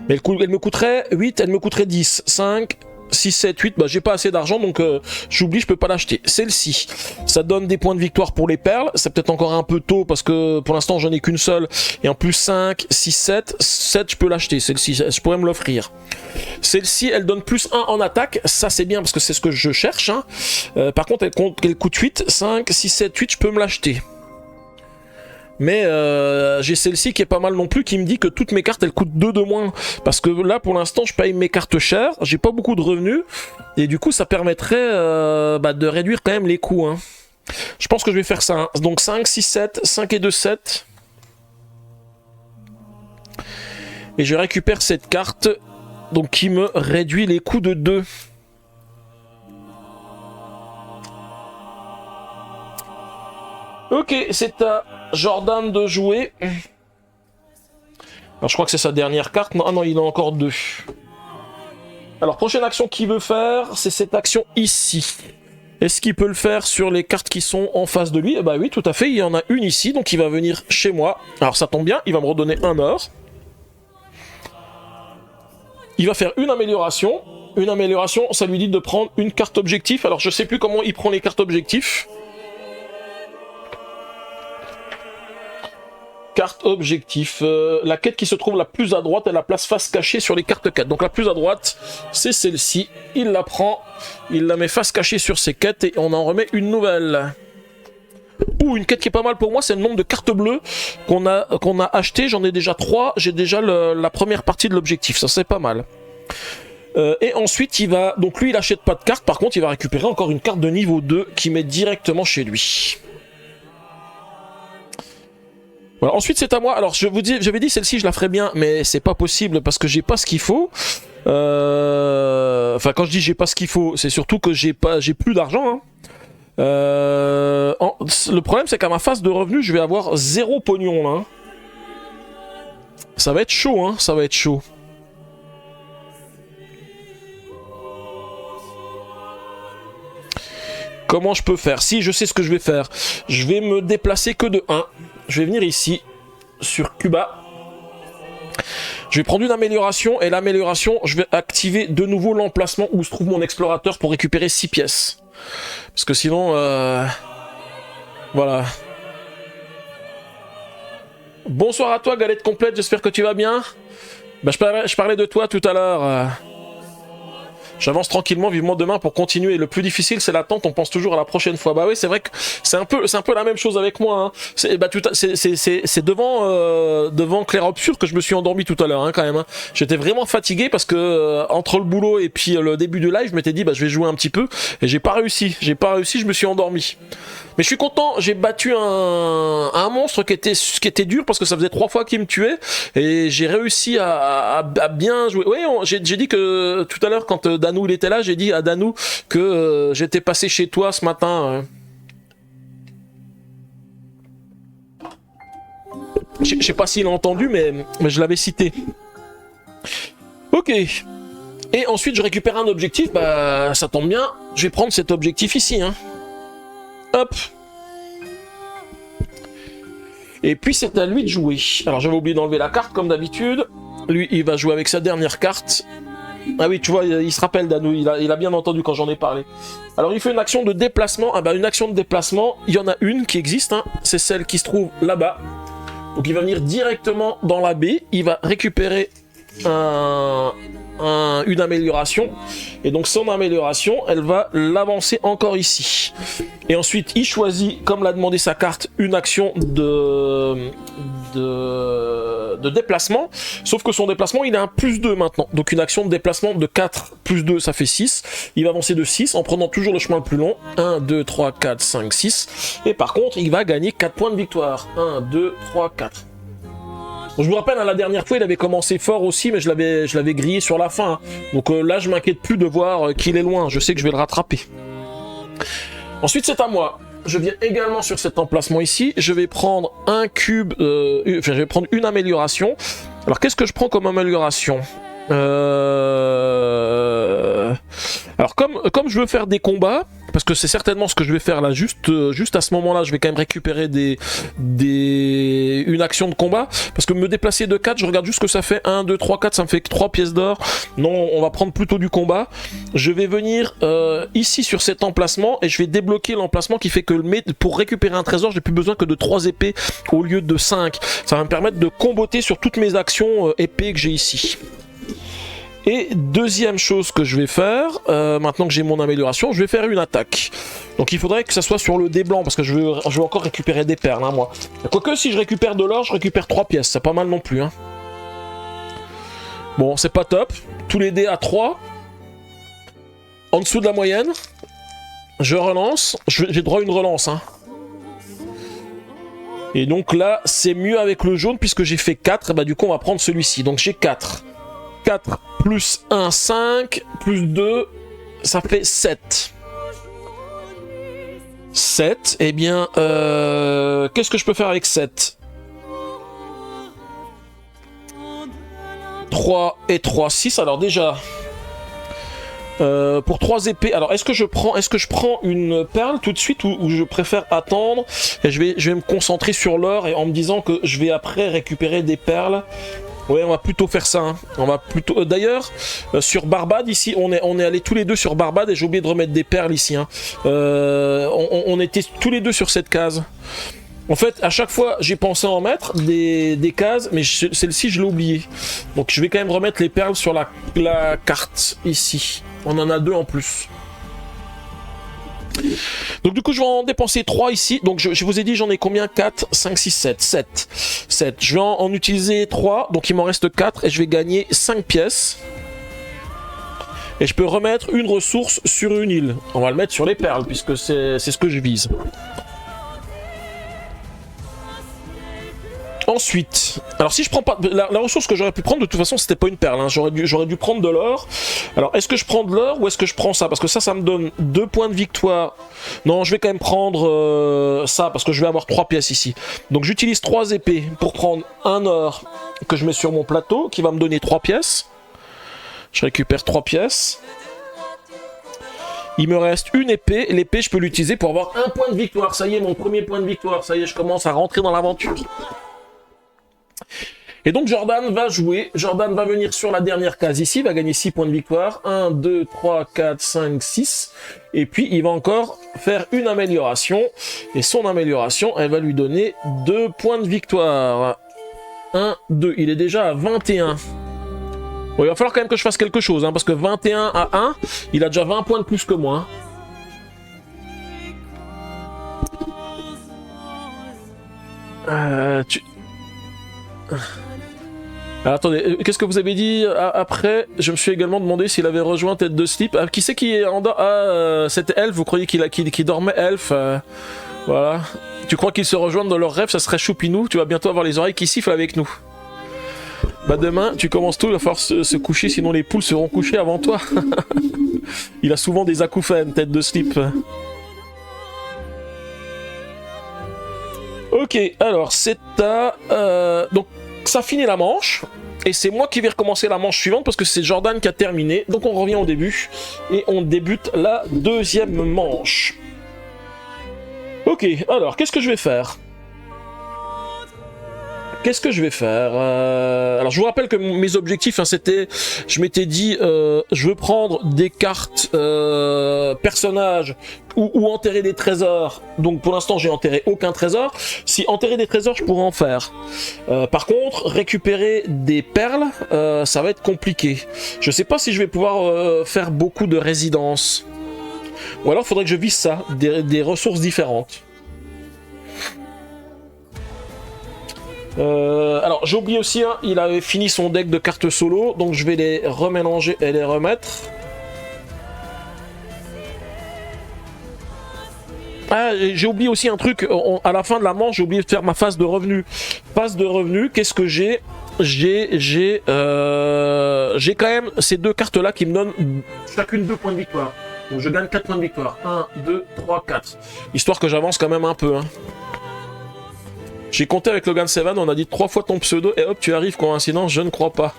Mais elle me coûterait 8, elle me coûterait 10, 5... 6, 7, 8, bah j'ai pas assez d'argent donc j'oublie, je peux pas l'acheter. Celle-ci, ça donne des points de victoire pour les perles, c'est peut-être encore un peu tôt parce que pour l'instant j'en ai qu'une seule, et en plus 5, 6, 7 je peux l'acheter, celle-ci, je pourrais me l'offrir. Celle-ci, elle donne +1 en attaque, ça c'est bien parce que c'est ce que je cherche, hein. Par contre elle coûte 8, 5, 6, 7, 8, je peux me l'acheter. Mais j'ai celle-ci qui est pas mal non plus, qui me dit que toutes mes cartes elles coûtent 2 de moins. Parce que là pour l'instant je paye mes cartes chères, j'ai pas beaucoup de revenus. Et du coup ça permettrait de réduire quand même les coûts. Hein. Je pense que je vais faire ça. Hein. Donc 5, 6, 7, 5 et 2, 7. Et je récupère cette carte donc, qui me réduit les coûts de 2. Ok, c'est à Jordan de jouer. Alors je crois que c'est sa dernière carte. Non, ah non, il en a encore 2. Alors prochaine action qu'il veut faire, c'est cette action ici. Est-ce qu'il peut le faire sur les cartes qui sont en face de lui? Eh bah oui, tout à fait, il y en a une ici, donc il va venir chez moi. Alors ça tombe bien, il va me redonner 1 or. Il va faire une amélioration. Une amélioration, ça lui dit de prendre une carte objectif. Alors je sais plus comment il prend les cartes objectifs. Carte objectif. La quête qui se trouve la plus à droite, elle a place face cachée sur les cartes quêtes. Donc la plus à droite, c'est celle-ci. Il la prend, il la met face cachée sur ses quêtes et on en remet une nouvelle. Ou une quête qui est pas mal pour moi, c'est le nombre de cartes bleues qu'on a acheté. J'en ai déjà 3. J'ai déjà la première partie de l'objectif. Ça, c'est pas mal. Et ensuite, il va... Donc lui, il achète pas de carte. Par contre, il va récupérer encore une carte de niveau 2 qui met directement chez lui. Voilà. Ensuite, c'est à moi. Alors, j'avais dit celle-ci, je la ferais bien, mais c'est pas possible parce que j'ai pas ce qu'il faut. Enfin, quand je dis j'ai pas ce qu'il faut, c'est surtout que j'ai plus d'argent. Hein. Le problème, c'est qu'à ma phase de revenu, je vais avoir 0 pognon là. Hein. Ça va être chaud, hein. Ça va être chaud. Comment je peux faire? Si, je sais ce que je vais faire. Je vais me déplacer que de 1. Je vais venir ici, sur Cuba. Je vais prendre une amélioration, et l'amélioration, je vais activer de nouveau l'emplacement où se trouve mon explorateur pour récupérer 6 pièces. Parce que sinon... Voilà. Bonsoir à toi, galette complète, j'espère que tu vas bien. Bah, je parlais de toi tout à l'heure. J'avance tranquillement, vivement demain pour continuer. Le plus difficile, c'est l'attente. On pense toujours à la prochaine fois. Bah oui, c'est vrai que c'est un peu la même chose avec moi. Hein. C'est devant Clair Obscur que je me suis endormi tout à l'heure, hein, quand même. Hein. J'étais vraiment fatigué parce que entre le boulot et puis le début du live, je m'étais dit, bah je vais jouer un petit peu et j'ai pas réussi. Je me suis endormi. Mais je suis content. J'ai battu un monstre qui était dur parce que ça faisait 3 fois qu'il me tuait et j'ai réussi à bien jouer. Oui, j'ai dit que tout à l'heure quand Danou il était là, j'ai dit à Danou que j'étais passé chez toi ce matin. Je sais pas s'il a entendu, mais je l'avais cité. Ok. Et ensuite, je récupère un objectif. Bah, ça tombe bien. Je vais prendre cet objectif ici. Hein. Hop. Et puis, c'est à lui de jouer. Alors, j'avais oublié d'enlever la carte, comme d'habitude. Lui, il va jouer avec sa dernière carte. Ah oui, tu vois, il se rappelle Danou, il a bien entendu quand j'en ai parlé. Alors il fait une action de déplacement. Ah bah une action de déplacement, il y en a une qui existe, hein. C'est celle qui se trouve là-bas. Donc il va venir directement dans la baie, il va récupérer une amélioration. Et donc son amélioration, elle va l'avancer encore ici. Et ensuite, il choisit, comme l'a demandé sa carte, une action de déplacement. Sauf que son déplacement, il a un +2 maintenant. Donc une action de déplacement de 4 plus 2, ça fait 6. Il va avancer de 6 en prenant toujours le chemin le plus long. 1, 2, 3, 4, 5, 6. Et par contre, il va gagner 4 points de victoire. 1, 2, 3, 4. Je vous rappelle, hein, la dernière fois, il avait commencé fort aussi, mais je l'avais grillé sur la fin. Hein. Donc là, je m'inquiète plus de voir qu'il est loin. Je sais que je vais le rattraper. Ensuite, c'est à moi. Je viens également sur cet emplacement ici. Je vais prendre un cube... je vais prendre une amélioration. Alors, qu'est-ce que je prends comme amélioration ? Alors, comme je veux faire des combats... Parce que c'est certainement ce que je vais faire là, juste à ce moment-là, je vais quand même récupérer une action de combat. Parce que me déplacer de 4, je regarde juste ce que ça fait. 1, 2, 3, 4, ça me fait 3 pièces d'or. Non, on va prendre plutôt du combat. Je vais venir ici sur cet emplacement et je vais débloquer l'emplacement qui fait que pour récupérer un trésor, j'ai plus besoin que de 3 épées au lieu de 5. Ça va me permettre de comboter sur toutes mes actions épées que j'ai ici. Et deuxième chose que je vais faire, maintenant que j'ai mon amélioration, je vais faire une attaque. Donc il faudrait que ça soit sur le dé blanc, parce que je veux encore récupérer des perles, hein, moi. Quoique si je récupère de l'or, je récupère 3 pièces, c'est pas mal non plus. Hein. Bon, c'est pas top. Tous les dés à 3. En dessous de la moyenne. Je relance. J'ai droit à une relance. Hein. Et donc là, c'est mieux avec le jaune, puisque j'ai fait 4. Et bah du coup, on va prendre celui-ci. Donc j'ai 4. 4 plus 1, 5, plus 2, ça fait 7. 7, eh bien, qu'est-ce que je peux faire avec 7 ? 3 et 3, 6, alors déjà, pour 3 épées, alors est-ce que je prends une perle tout de suite ou je préfère attendre et je vais me concentrer sur l'or et en me disant que je vais après récupérer des perles. Ouais, on va plutôt faire ça. Hein. On va plutôt. D'ailleurs, sur Barbade ici, on est allés tous les deux sur Barbade et j'ai oublié de remettre des perles ici. Hein. On était tous les deux sur cette case. En fait, à chaque fois, j'ai pensé en mettre des cases, mais celle-ci, je l'ai oublié. Donc, je vais quand même remettre les perles sur la carte ici. On en a 2 en plus. Donc du coup je vais en dépenser 3 ici. Donc je vous ai dit j'en ai combien? 4, 5, 6, 7. 7. Je vais en utiliser 3. Donc il m'en reste 4 et je vais gagner 5 pièces. Et je peux remettre une ressource sur une île. On va le mettre sur les perles puisque c'est ce que je vise. Ensuite, alors si je prends pas... La ressource que j'aurais pu prendre, de toute façon, c'était pas une perle. Hein. J'aurais dû prendre de l'or. Alors, est-ce que je prends de l'or ou est-ce que je prends ça? Parce que ça me donne 2 points de victoire. Non, je vais quand même prendre ça, parce que je vais avoir 3 pièces ici. Donc, j'utilise 3 épées pour prendre un or que je mets sur mon plateau, qui va me donner 3 pièces. Je récupère 3 pièces. Il me reste une épée. L'épée, je peux l'utiliser pour avoir un point de victoire. Ça y est, mon premier point de victoire. Ça y est, je commence à rentrer dans l'aventure. Et donc Jordan va jouer, Jordan va venir sur la dernière case ici, va gagner 6 points de victoire, 1, 2, 3, 4, 5, 6, et puis il va encore faire une amélioration, et son amélioration, elle va lui donner 2 points de victoire. 1, 2, il est déjà à 21. Bon, il va falloir quand même que je fasse quelque chose, hein, parce que 21 à 1, il a déjà 20 points de plus que moi. Alors, attendez, qu'est-ce que vous avez dit après? Je me suis également demandé s'il avait rejoint Tête de Slip. Ah, qui c'est qui est en dehors? Ah, c'était Elf, vous croyez qu'il dormait Elf voilà. Tu crois qu'ils se rejoignent dans leur rêve? Ça serait Choupinou, tu vas bientôt avoir les oreilles qui sifflent avec nous. Bah demain, tu commences tôt, il va falloir se coucher, sinon les poules seront couchées avant toi. Il a souvent des acouphènes, Tête de Slip. Ok, alors c'est à... donc ça finit la manche, et c'est moi qui vais recommencer la manche suivante parce que c'est Jordan qui a terminé. Donc on revient au début, et on débute la deuxième manche. Ok, alors qu'est-ce que je vais faire? Alors je vous rappelle que mes objectifs, hein, c'était, je m'étais dit, je veux prendre des cartes personnages ou enterrer des trésors. Donc pour l'instant j'ai enterré aucun trésor. Si enterrer des trésors, je pourrais en faire. Par contre, récupérer des perles, ça va être compliqué. Je sais pas si je vais pouvoir faire beaucoup de résidences. Ou alors il faudrait que je vise ça, des ressources différentes. Alors j'ai oublié aussi, hein, il avait fini son deck de cartes solo, donc je vais les remélanger et les remettre. Ah, j'ai oublié aussi un truc, à la fin de la manche, j'ai oublié de faire ma phase de revenu. Phase de revenu, qu'est-ce que j'ai? J'ai quand même ces deux cartes-là qui me donnent chacune 2 points de victoire. Donc je gagne 4 points de victoire. 1, 2, 3, 4. Histoire que j'avance quand même un peu, hein. J'ai compté avec Logan Seven, on a dit 3 fois ton pseudo et hop, tu arrives, coïncidence, je ne crois pas.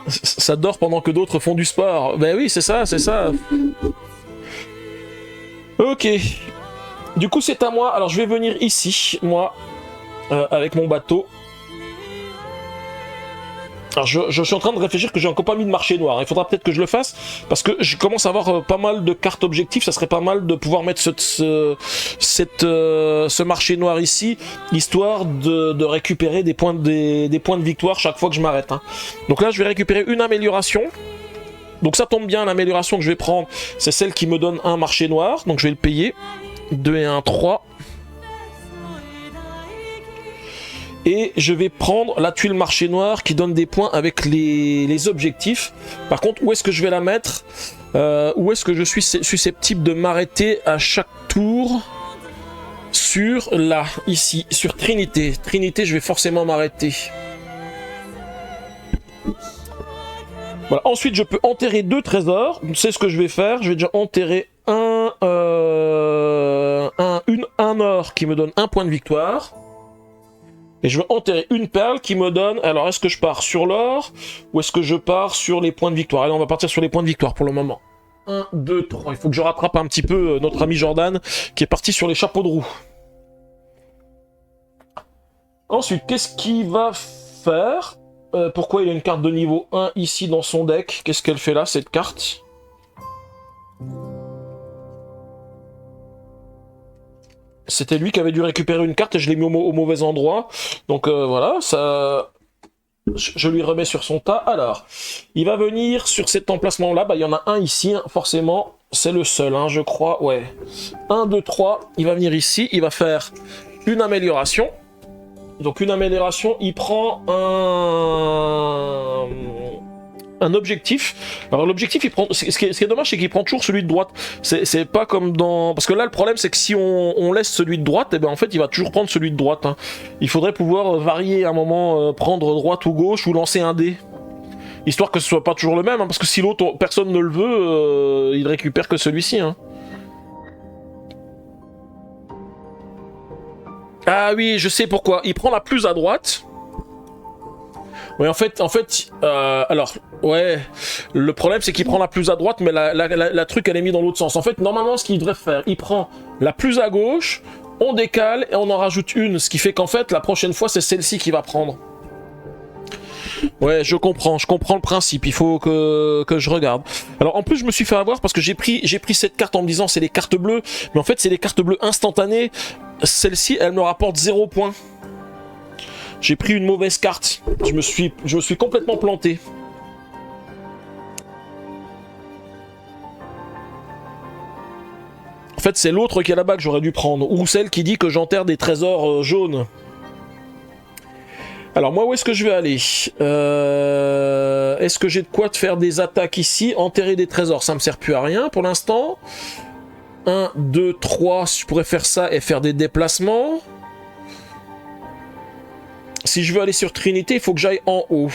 Ça dort pendant que d'autres font du sport. Ben oui, c'est ça, c'est ça. Ok. Du coup, c'est à moi. Alors, je vais venir ici, moi, avec mon bateau. Alors je suis en train de réfléchir que j'ai encore pas mis de marché noir. Il faudra peut-être que je le fasse parce que je commence à avoir pas mal de cartes objectifs. Ça serait pas mal de pouvoir mettre ce marché noir ici, histoire de récupérer des points de victoire chaque fois que je m'arrête. Hein. Donc là, je vais récupérer une amélioration. Donc ça tombe bien, l'amélioration que je vais prendre, c'est celle qui me donne un marché noir. Donc je vais le payer. 2 et 1, 3. Et je vais prendre la tuile marché noir qui donne des points avec les objectifs. Par contre, où est-ce que je vais la mettre? Où est-ce que je suis susceptible de m'arrêter à chaque tour? Sur là, ici, sur Trinité. Trinité, je vais forcément m'arrêter. Voilà. Ensuite, je peux enterrer 2 trésors. C'est ce que je vais faire. Je vais déjà enterrer un or qui me donne 1 point de victoire. Et je vais enterrer une perle qui me donne... Alors, est-ce que je pars sur l'or ou est-ce que je pars sur les points de victoire? Allez, on va partir sur les points de victoire pour le moment. 1, 2, 3. Il faut que je rattrape un petit peu notre ami Jordan qui est parti sur les chapeaux de roue. Ensuite, qu'est-ce qu'il va faire? Pourquoi il a une carte de niveau 1 ici dans son deck? Qu'est-ce qu'elle fait là, cette carte? C'était lui qui avait dû récupérer une carte et je l'ai mis au mauvais endroit. Donc voilà, ça... Je lui remets sur son tas. Alors, il va venir sur cet emplacement-là. Bah, il y en a un ici, hein, forcément. C'est le seul, hein, je crois. Ouais. 1, 2, 3. Il va venir ici. Il va faire une amélioration. Donc une amélioration, il prend un objectif. Alors l'objectif, il prend. Ce qui est dommage, c'est qu'il prend toujours celui de droite. C'est pas comme dans. Parce que là, le problème, c'est que si on laisse celui de droite, et ben en fait, il va toujours prendre celui de droite. Hein. Il faudrait pouvoir varier à un moment, prendre droite ou gauche, ou lancer un dé. Histoire que ce soit pas toujours le même, hein, parce que si l'autre, personne ne le veut, il récupère que celui-ci. Hein. Ah oui, je sais pourquoi. Il prend la plus à droite. Oui, en fait, alors, ouais, le problème c'est qu'il prend la plus à droite, mais la truc elle est mise dans l'autre sens. En fait, normalement, ce qu'il devrait faire, il prend la plus à gauche, on décale et on en rajoute une, ce qui fait qu'en fait, la prochaine fois, c'est celle-ci qui va prendre. Ouais, je comprends le principe, il faut que je regarde. Alors, en plus, je me suis fait avoir parce que j'ai pris cette carte en me disant c'est les cartes bleues, mais en fait, c'est les cartes bleues instantanées. Celle-ci, elle me rapporte 0 points. J'ai pris une mauvaise carte. Je me suis complètement planté. En fait, c'est l'autre qui est là-bas que j'aurais dû prendre. Ou celle qui dit que j'enterre des trésors jaunes. Alors, moi, où est-ce que je vais aller Est-ce que j'ai de quoi te faire des attaques ici? Enterrer des trésors, ça me sert plus à rien pour l'instant. 1, 2, 3, je pourrais faire ça et faire des déplacements. Si je veux aller sur Trinité, il faut que j'aille en haut.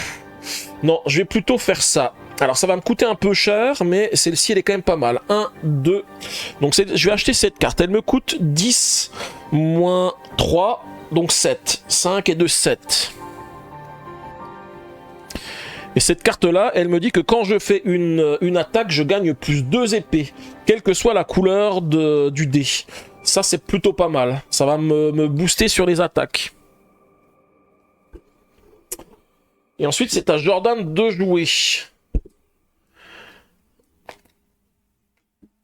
Non, je vais plutôt faire ça. Alors, ça va me coûter un peu cher, mais celle-ci, elle est quand même pas mal. 1, 2. Donc, je vais acheter cette carte. Elle me coûte 10 moins 3, donc 7. 5 et 2, 7. Et cette carte-là, elle me dit que quand je fais une attaque, je gagne plus 2 épées, quelle que soit la couleur du dé. Ça, c'est plutôt pas mal. Ça va me booster sur les attaques. Et ensuite, c'est à Jordan de jouer.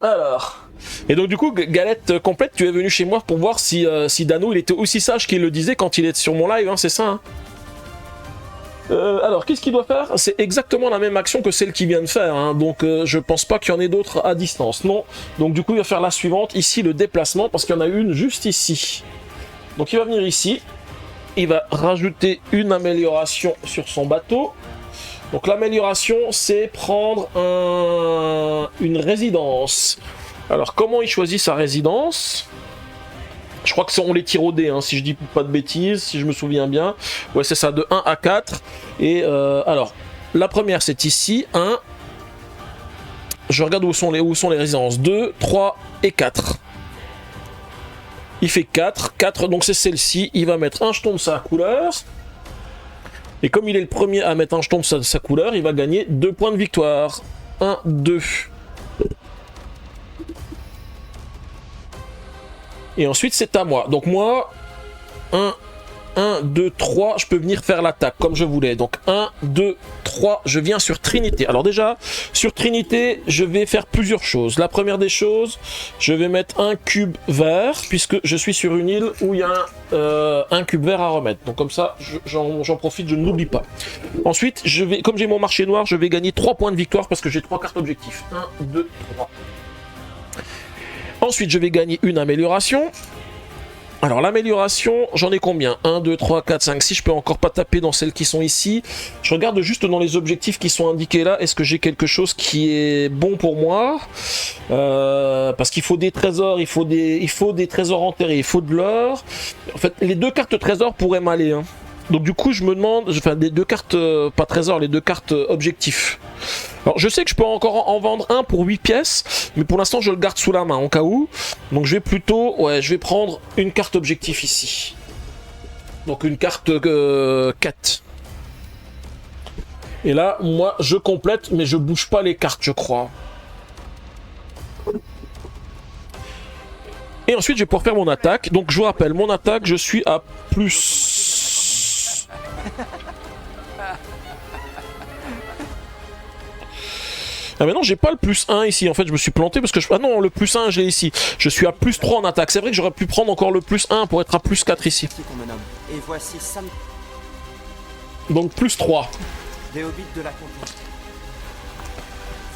Alors. Et donc, du coup, Galette complète, tu es venu chez moi pour voir si Dano, il était aussi sage qu'il le disait quand il est sur mon live, hein, c'est ça, hein. Alors, qu'est-ce qu'il doit faire? C'est exactement la même action que celle qu'il vient de faire, hein. Donc je pense pas qu'il y en ait d'autres à distance, non. Donc du coup, il va faire la suivante, ici, le déplacement, parce qu'il y en a une juste ici. Donc il va venir ici. Il va rajouter une amélioration sur son bateau. Donc l'amélioration, c'est prendre une résidence. Alors comment il choisit sa résidence? Je crois que on les tire au dé, hein, si je dis pas de bêtises, si je me souviens bien. Ouais, c'est ça, de 1 à 4. Et alors, la première, c'est ici. 1. Je regarde où sont les résidences. 2, 3 et 4. Il fait 4, 4, donc c'est celle-ci. Il va mettre un jeton de sa couleur. Et comme il est le premier à mettre un jeton de sa couleur, il va gagner 2 points de victoire. 1, 2. Et ensuite, c'est à moi. Donc moi, 1, 2, 3, je peux venir faire l'attaque comme je voulais. Donc 1, 2, 3, je viens sur Trinité. Alors déjà, sur Trinité, je vais faire plusieurs choses. La première des choses, je vais mettre un cube vert, puisque je suis sur une île où il y a un cube vert à remettre. Donc comme ça, j'en profite, je ne l'oublie pas. Ensuite, comme j'ai mon marché noir, je vais gagner 3 points de victoire parce que j'ai 3 cartes objectifs. 1, 2, 3. Ensuite, je vais gagner une amélioration. Alors l'amélioration, j'en ai combien? 1, 2, 3, 4, 5, 6, je peux encore pas taper dans celles qui sont ici. Je regarde juste dans les objectifs qui sont indiqués là, est-ce que j'ai quelque chose qui est bon pour moi? Parce qu'il faut des trésors, il faut des trésors enterrés, il faut de l'or. En fait, les 2 cartes trésors pourraient m'aller, hein. Donc du coup, je me demande, enfin les 2 cartes, pas trésors, les 2 cartes objectifs. Alors je sais que je peux encore en vendre un pour 8 pièces, mais pour l'instant je le garde sous la main, en cas où. Donc je vais plutôt, ouais, je vais prendre une carte objectif ici. Donc une carte 4. Et là, moi, je complète, mais je bouge pas les cartes, je crois. Et ensuite, je vais pouvoir faire mon attaque. Donc je vous rappelle, mon attaque, je suis à plus... Ah mais non, j'ai pas le plus 1 ici, en fait je me suis planté parce que ah non, le plus 1 je l'ai ici. Je suis à plus 3 en attaque. C'est vrai que j'aurais pu prendre encore le plus 1 pour être à plus 4 ici. Et voici Sam... Donc plus 3. Des hobbits de la comté.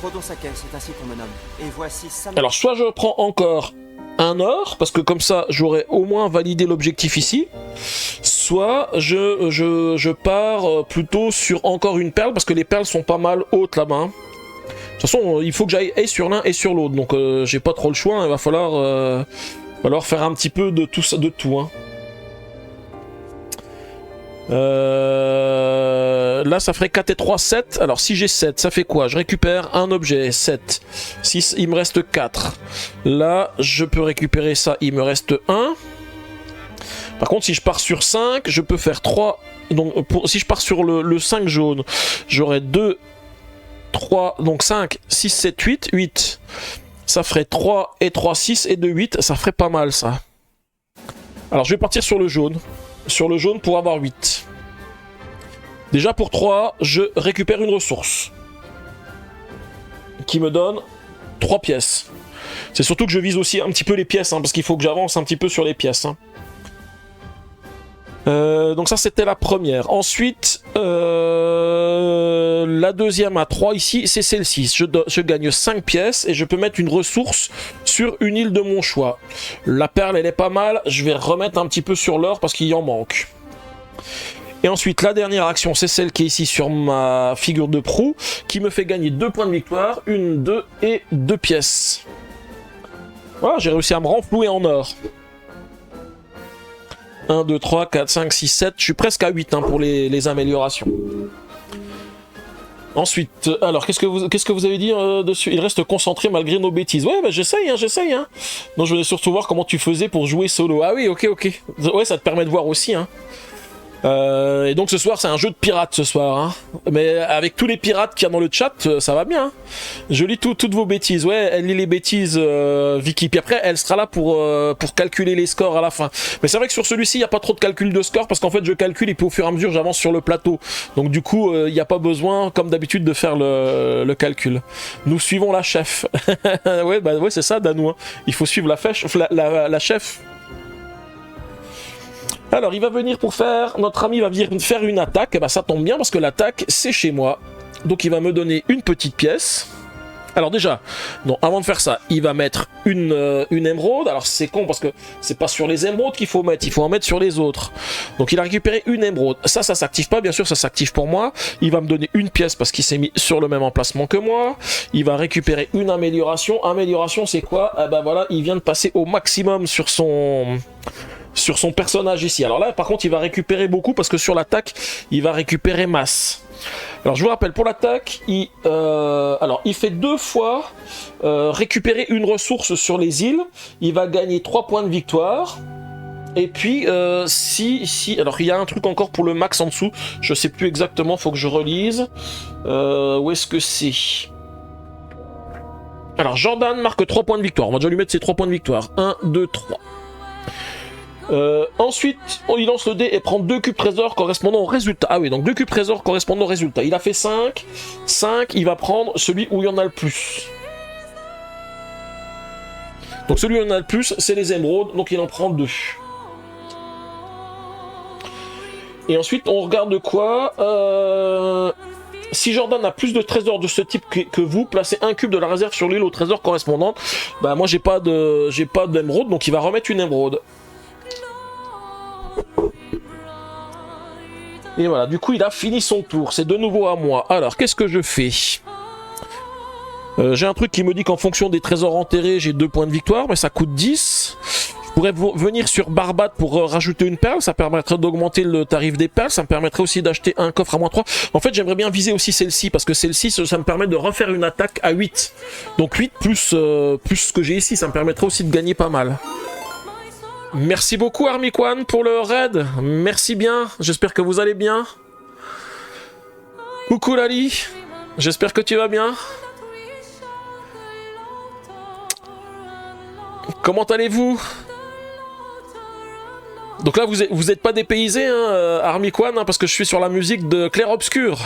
Frodon Sakel, c'est ainsi qu'on me nomme. Et voici Sam... Alors soit je prends encore un or, parce que comme ça j'aurais au moins validé l'objectif ici. soit je pars plutôt sur encore une perle, parce que les perles sont pas mal hautes là-bas. Hein. De toute façon, il faut que j'aille et sur l'un et sur l'autre, donc j'ai pas trop le choix, hein. Il va falloir faire un petit peu de tout ça, de tout. Hein. Là ça ferait 4 et 3, 7. Alors si j'ai 7, ça fait quoi? Je récupère un objet, 7. 6, il me reste 4. Là, je peux récupérer ça, il me reste 1. Par contre, si je pars sur 5, je peux faire 3. Donc, si je pars sur le 5 jaune, j'aurai 2, 3, donc 5, 6, 7, 8. 8. Ça ferait 3 et 3, 6 et 2, 8. Ça ferait pas mal, ça. Alors, je vais partir sur le jaune. Sur le jaune pour avoir 8. Déjà, pour 3, je récupère une ressource. Qui me donne 3 pièces. C'est surtout que je vise aussi un petit peu les pièces, hein, parce qu'il faut que j'avance un petit peu sur les pièces. Hein. Donc ça c'était la première. Ensuite, la deuxième à 3 ici, c'est celle-ci. Je gagne 5 pièces et je peux mettre une ressource sur une île de mon choix. La perle elle est pas mal, je vais remettre un petit peu sur l'or parce qu'il y en manque. Et ensuite la dernière action c'est celle qui est ici sur ma figure de proue, qui me fait gagner 2 points de victoire, 1, 2 et 2 pièces. Voilà, j'ai réussi à me renflouer en or. 1, 2, 3, 4, 5, 6, 7. Je suis presque à 8 hein, pour les améliorations. Ensuite, alors, qu'est-ce que vous avez dit dessus? Il reste concentré malgré nos bêtises. Ouais, bah j'essaye, hein, j'essaye. Hein. Non, je voulais surtout voir comment tu faisais pour jouer solo. Ah oui, ok. Ouais, ça te permet de voir aussi. Hein. Et donc ce soir, c'est un jeu de pirates ce soir. Hein. Mais avec tous les pirates qu'il y a dans le chat, ça va bien. Hein. Je lis toutes vos bêtises. Ouais, elle lit les bêtises, Vicky. Puis après, elle sera là pour calculer les scores à la fin. Mais c'est vrai que sur celui-ci, il n'y a pas trop de calcul de score parce qu'en fait, je calcule et puis au fur et à mesure, j'avance sur le plateau. Donc du coup, il n'y a pas besoin, comme d'habitude, de faire le calcul. Nous suivons la chef. Ouais, c'est ça, Danou. Hein. Il faut suivre la chef. Alors, il va venir pour faire... Notre ami va venir faire une attaque. Et bah, ça tombe bien parce que l'attaque, c'est chez moi. Donc, il va me donner une petite pièce. Alors déjà, non, avant de faire ça, il va mettre une émeraude. Alors, c'est con parce que c'est pas sur les émeraudes qu'il faut mettre. Il faut en mettre sur les autres. Donc, il a récupéré une émeraude. Ça s'active pas. Bien sûr, ça s'active pour moi. Il va me donner une pièce parce qu'il s'est mis sur le même emplacement que moi. Il va récupérer une amélioration. Amélioration, c'est quoi? Ah bah voilà, il vient de passer au maximum sur son personnage ici. Alors là, par contre, il va récupérer beaucoup parce que sur l'attaque, il va récupérer masse. Alors, je vous rappelle, pour l'attaque, il fait 2 fois récupérer une ressource sur les îles. Il va gagner 3 points de victoire. Et puis, alors, il y a un truc encore pour le max en dessous. Je sais plus exactement, faut que je relise. Où est-ce que c'est? Alors, Jordan marque 3 points de victoire. On va déjà lui mettre ses 3 points de victoire. 1, 2, 3. Ensuite, il lance le dé et prend 2 cubes trésors correspondant au résultat. Ah oui, donc 2 cubes trésors correspondant au résultat. Il a fait 5. 5, il va prendre celui où il y en a le plus. Donc celui où il y en a le plus, c'est les émeraudes, donc il en prend 2. Et ensuite, on regarde quoi si Jordan a plus de trésors de ce type que vous, placez un cube de la réserve sur l'île au trésor correspondante. Bah moi j'ai pas d'émeraude, donc il va remettre une émeraude. Et voilà, du coup il a fini son tour, c'est de nouveau à moi. Alors, qu'est-ce que je fais? J'ai un truc qui me dit qu'en fonction des trésors enterrés, j'ai 2 points de victoire, mais ça coûte 10. Je pourrais venir sur Barbade pour rajouter une perle, ça permettrait d'augmenter le tarif des perles, ça me permettrait aussi d'acheter un coffre à -3. En fait, j'aimerais bien viser aussi celle-ci, parce que celle-ci, ça me permet de refaire une attaque à 8. Donc 8 plus ce que j'ai ici, ça me permettrait aussi de gagner pas mal. Merci beaucoup Armikwan pour le raid, merci bien, j'espère que vous allez bien. Coucou Lali, j'espère que tu vas bien. Comment allez-vous? Donc là vous êtes pas dépaysé hein, Armikwan, hein, parce que je suis sur la musique de Clair Obscur.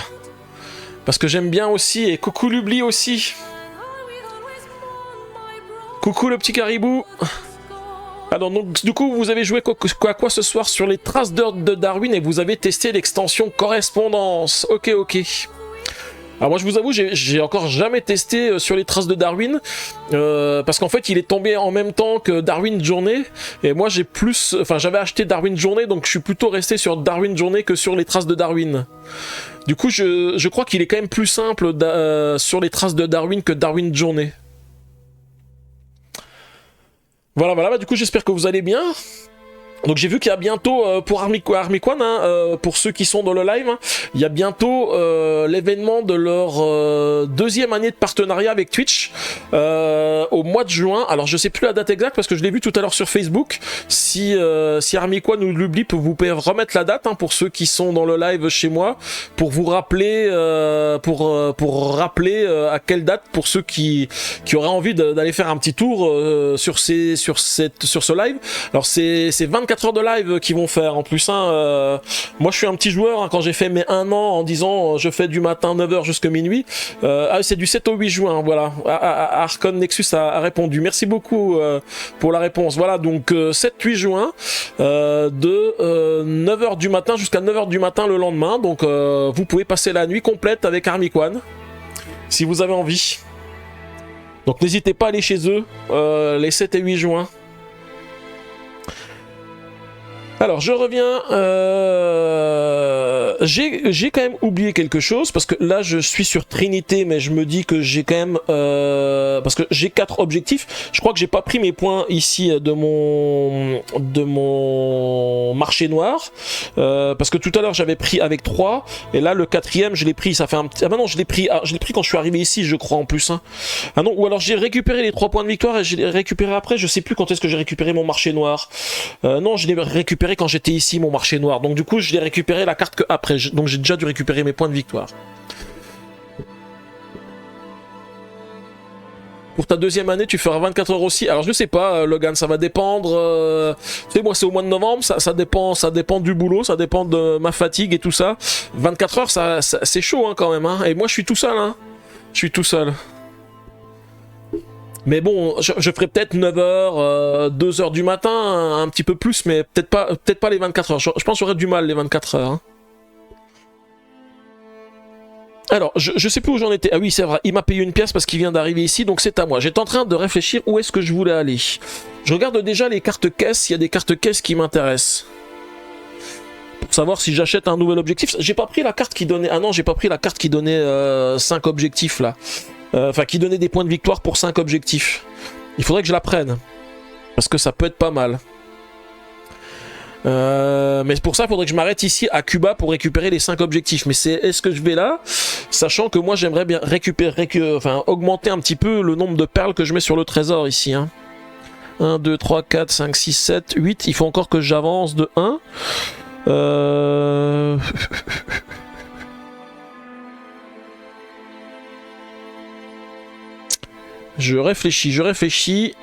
Parce que j'aime bien aussi, et coucou Lubli aussi. Coucou le petit caribou. Alors donc du coup vous avez joué quoi ce soir sur les traces de Darwin et vous avez testé l'extension correspondance. Ok. Alors moi je vous avoue, j'ai encore jamais testé sur les traces de Darwin, parce qu'en fait il est tombé en même temps que Darwin Journée, et moi j'avais acheté Darwin Journée, donc je suis plutôt resté sur Darwin Journée que sur les traces de Darwin. Du coup je crois qu'il est quand même plus simple sur les traces de Darwin que Darwin Journée. Voilà, bah, du coup j'espère que vous allez bien. Donc j'ai vu qu'il y a bientôt, pour Armiquan, pour ceux qui sont dans le live, hein, il y a bientôt l'événement de leur deuxième année de partenariat avec Twitch, au mois de juin. Alors je sais plus la date exacte parce que je l'ai vu tout à l'heure sur Facebook. Si Armiquan nous l'oublie, vous pouvez remettre la date, hein, pour ceux qui sont dans le live chez moi, pour vous rappeler, pour rappeler à quelle date, pour ceux qui auraient envie d'aller faire un petit tour sur ce live. Alors c'est 24 heures de live qu'ils vont faire en plus, hein. Moi je suis un petit joueur, hein, quand j'ai fait mes 1 an en disant je fais du matin 9h jusqu'à minuit, c'est du 7 au 8 juin, voilà. Arcon Nexus a répondu, merci beaucoup pour la réponse. Voilà, donc 7-8 juin, de 9h du matin jusqu'à 9h du matin le lendemain, donc vous pouvez passer la nuit complète avec Armiquan si vous avez envie. Donc n'hésitez pas à aller chez eux les 7 et 8 juin. Alors je reviens, j'ai quand même oublié quelque chose, parce que là je suis sur Trinité, mais je me dis que j'ai quand même, parce que j'ai 4 objectifs, je crois que j'ai pas pris mes points ici de mon marché noir, parce que tout à l'heure j'avais pris avec 3, et là le 4e je l'ai pris, ça fait un petit... Ah bah non, je l'ai pris quand je suis arrivé ici, je crois en plus, hein. Ah non, ou alors j'ai récupéré les 3 points de victoire et je l'ai récupéré après, je sais plus quand est-ce que j'ai récupéré mon marché noir. Non, je l'ai récupéré quand j'étais ici, mon marché noir, donc du coup je l'ai récupéré la carte que après, donc j'ai déjà dû récupérer mes points de victoire. Pour ta deuxième année, tu feras 24 heures aussi. Alors je sais pas, Logan, ça va dépendre. Tu sais, moi c'est au mois de novembre, ça dépend du boulot, ça dépend de ma fatigue et tout ça. 24 heures, ça c'est chaud, hein, quand même, hein. Et moi je suis tout seul, hein. Je suis tout seul. Mais bon, je ferai peut-être 9h, 2h du matin, un petit peu plus, mais peut-être pas les 24 heures. Je pense que j'aurais du mal les 24 heures, hein. Alors, je sais plus où j'en étais. Ah oui, c'est vrai, il m'a payé une pièce parce qu'il vient d'arriver ici, donc c'est à moi. J'étais en train de réfléchir où est-ce que je voulais aller. Je regarde déjà les cartes caisses, il y a des cartes caisses qui m'intéressent. Pour savoir si j'achète un nouvel objectif. J'ai pas pris la carte qui donnait... Ah non, j'ai pas pris la carte qui donnait 5 objectifs, là. Enfin, qui donnait des points de victoire pour 5 objectifs. Il faudrait que je la prenne. Parce que ça peut être pas mal. Mais pour ça, il faudrait que je m'arrête ici à Cuba pour récupérer les 5 objectifs. Mais est-ce que je vais là? Sachant que moi, j'aimerais bien augmenter un petit peu le nombre de perles que je mets sur le trésor ici, hein. 1, 2, 3, 4, 5, 6, 7, 8. Il faut encore que j'avance de 1. Je réfléchis.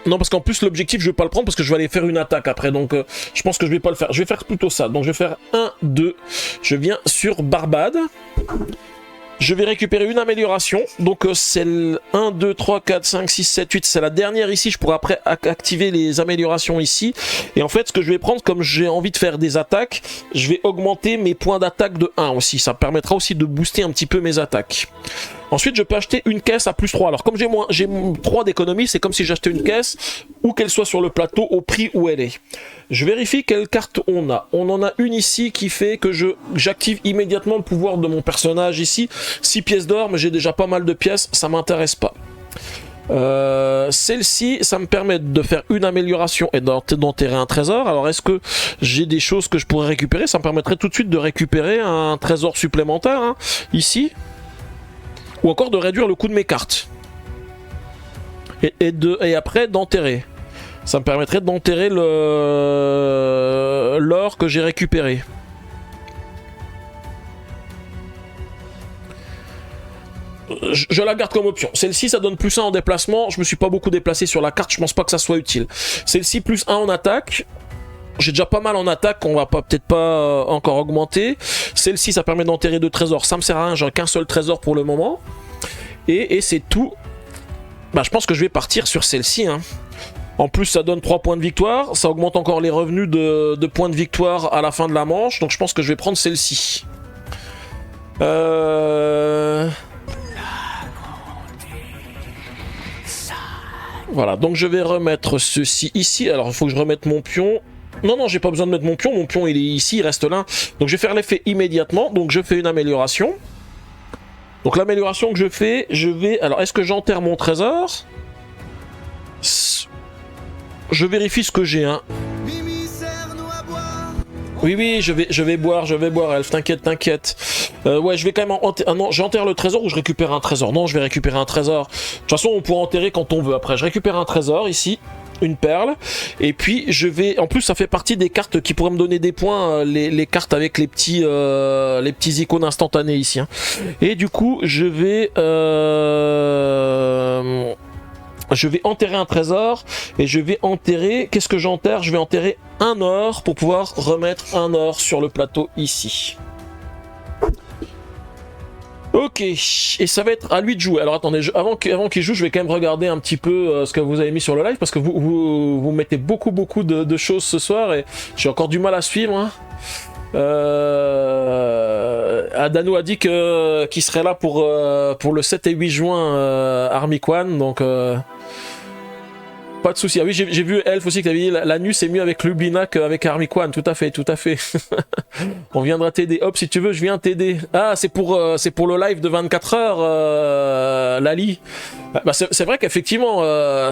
Non, parce qu'en plus l'objectif je vais pas le prendre parce que je vais aller faire une attaque après, donc je pense que je vais pas le faire. Je vais faire plutôt ça, donc je vais faire 1, 2, je viens sur Barbade. Je vais récupérer une amélioration, donc c'est 1, 2, 3, 4, 5, 6, 7, 8, c'est la dernière ici, je pourrai après activer les améliorations ici. Et en fait ce que je vais prendre, comme j'ai envie de faire des attaques, je vais augmenter mes points d'attaque de 1 aussi, ça me permettra aussi de booster un petit peu mes attaques. Ensuite, je peux acheter une caisse à plus 3. Alors, comme j'ai 3 d'économie, c'est comme si j'achetais une caisse, où qu'elle soit sur le plateau, au prix où elle est. Je vérifie quelle carte on a. On en a une ici qui fait que j'active immédiatement le pouvoir de mon personnage ici. 6 pièces d'or, mais j'ai déjà pas mal de pièces, ça m'intéresse pas. Celle-ci, ça me permet de faire une amélioration et d'enterrer un trésor. Alors, est-ce que j'ai des choses que je pourrais récupérer? Ça me permettrait tout de suite de récupérer un trésor supplémentaire, hein, ici. Ou encore de réduire le coût de mes cartes. Et après d'enterrer. Ça me permettrait d'enterrer l'or que j'ai récupéré. Je la garde comme option. Celle-ci, ça donne plus 1 en déplacement. Je me suis pas beaucoup déplacé sur la carte. Je pense pas que ça soit utile. Celle-ci, plus 1 en attaque. J'ai déjà pas mal en attaque, on va peut-être pas encore augmenter. Celle-ci, ça permet d'enterrer 2 trésors. Ça me sert à rien, j'ai qu'un seul trésor pour le moment. Et c'est tout. Bah, je pense que je vais partir sur celle-ci, hein. En plus, ça donne 3 points de victoire. Ça augmente encore les revenus de points de victoire à la fin de la manche. Donc je pense que je vais prendre celle-ci. Voilà, donc je vais remettre ceci ici. Alors il faut que je remette mon pion. Non, non, j'ai pas besoin de mettre mon pion il est ici, il reste là. Donc je vais faire l'effet immédiatement, donc je fais une amélioration. Donc l'amélioration que je fais, je vais... Alors est-ce que j'enterre mon trésor? Je vérifie ce que j'ai, hein. Oui, oui, je vais boire, Elf, t'inquiète. Ouais, je vais quand même enterrer... Ah non, j'enterre le trésor ou je récupère un trésor? Non, je vais récupérer un trésor. De toute façon, on pourra enterrer quand on veut après. Je récupère un trésor, ici, une perle. Et puis, je vais... En plus, ça fait partie des cartes qui pourraient me donner des points, les cartes avec les petits icônes instantanés ici. Hein. Et du coup, je vais enterrer un trésor et je vais enterrer... Qu'est-ce que j'enterre? Je vais enterrer un or pour pouvoir remettre un or sur le plateau ici. Ok, et ça va être à lui de jouer. Alors attendez, avant qu'il joue, je vais quand même regarder un petit peu ce que vous avez mis sur le live parce que vous mettez beaucoup de choses ce soir et j'ai encore du mal à suivre. Hein. Adano a dit qu'il serait là pour le 7 et 8 juin Army-Quan, donc pas de souci. Ah oui, j'ai vu Elf aussi qui avait dit la nuit c'est mieux avec Lublina qu'avec Army-Quan, tout à fait. On viendra t'aider. Hop, si tu veux, je viens t'aider. Ah, c'est pour le live de 24 heures, Lali. Bah, c'est vrai qu'effectivement,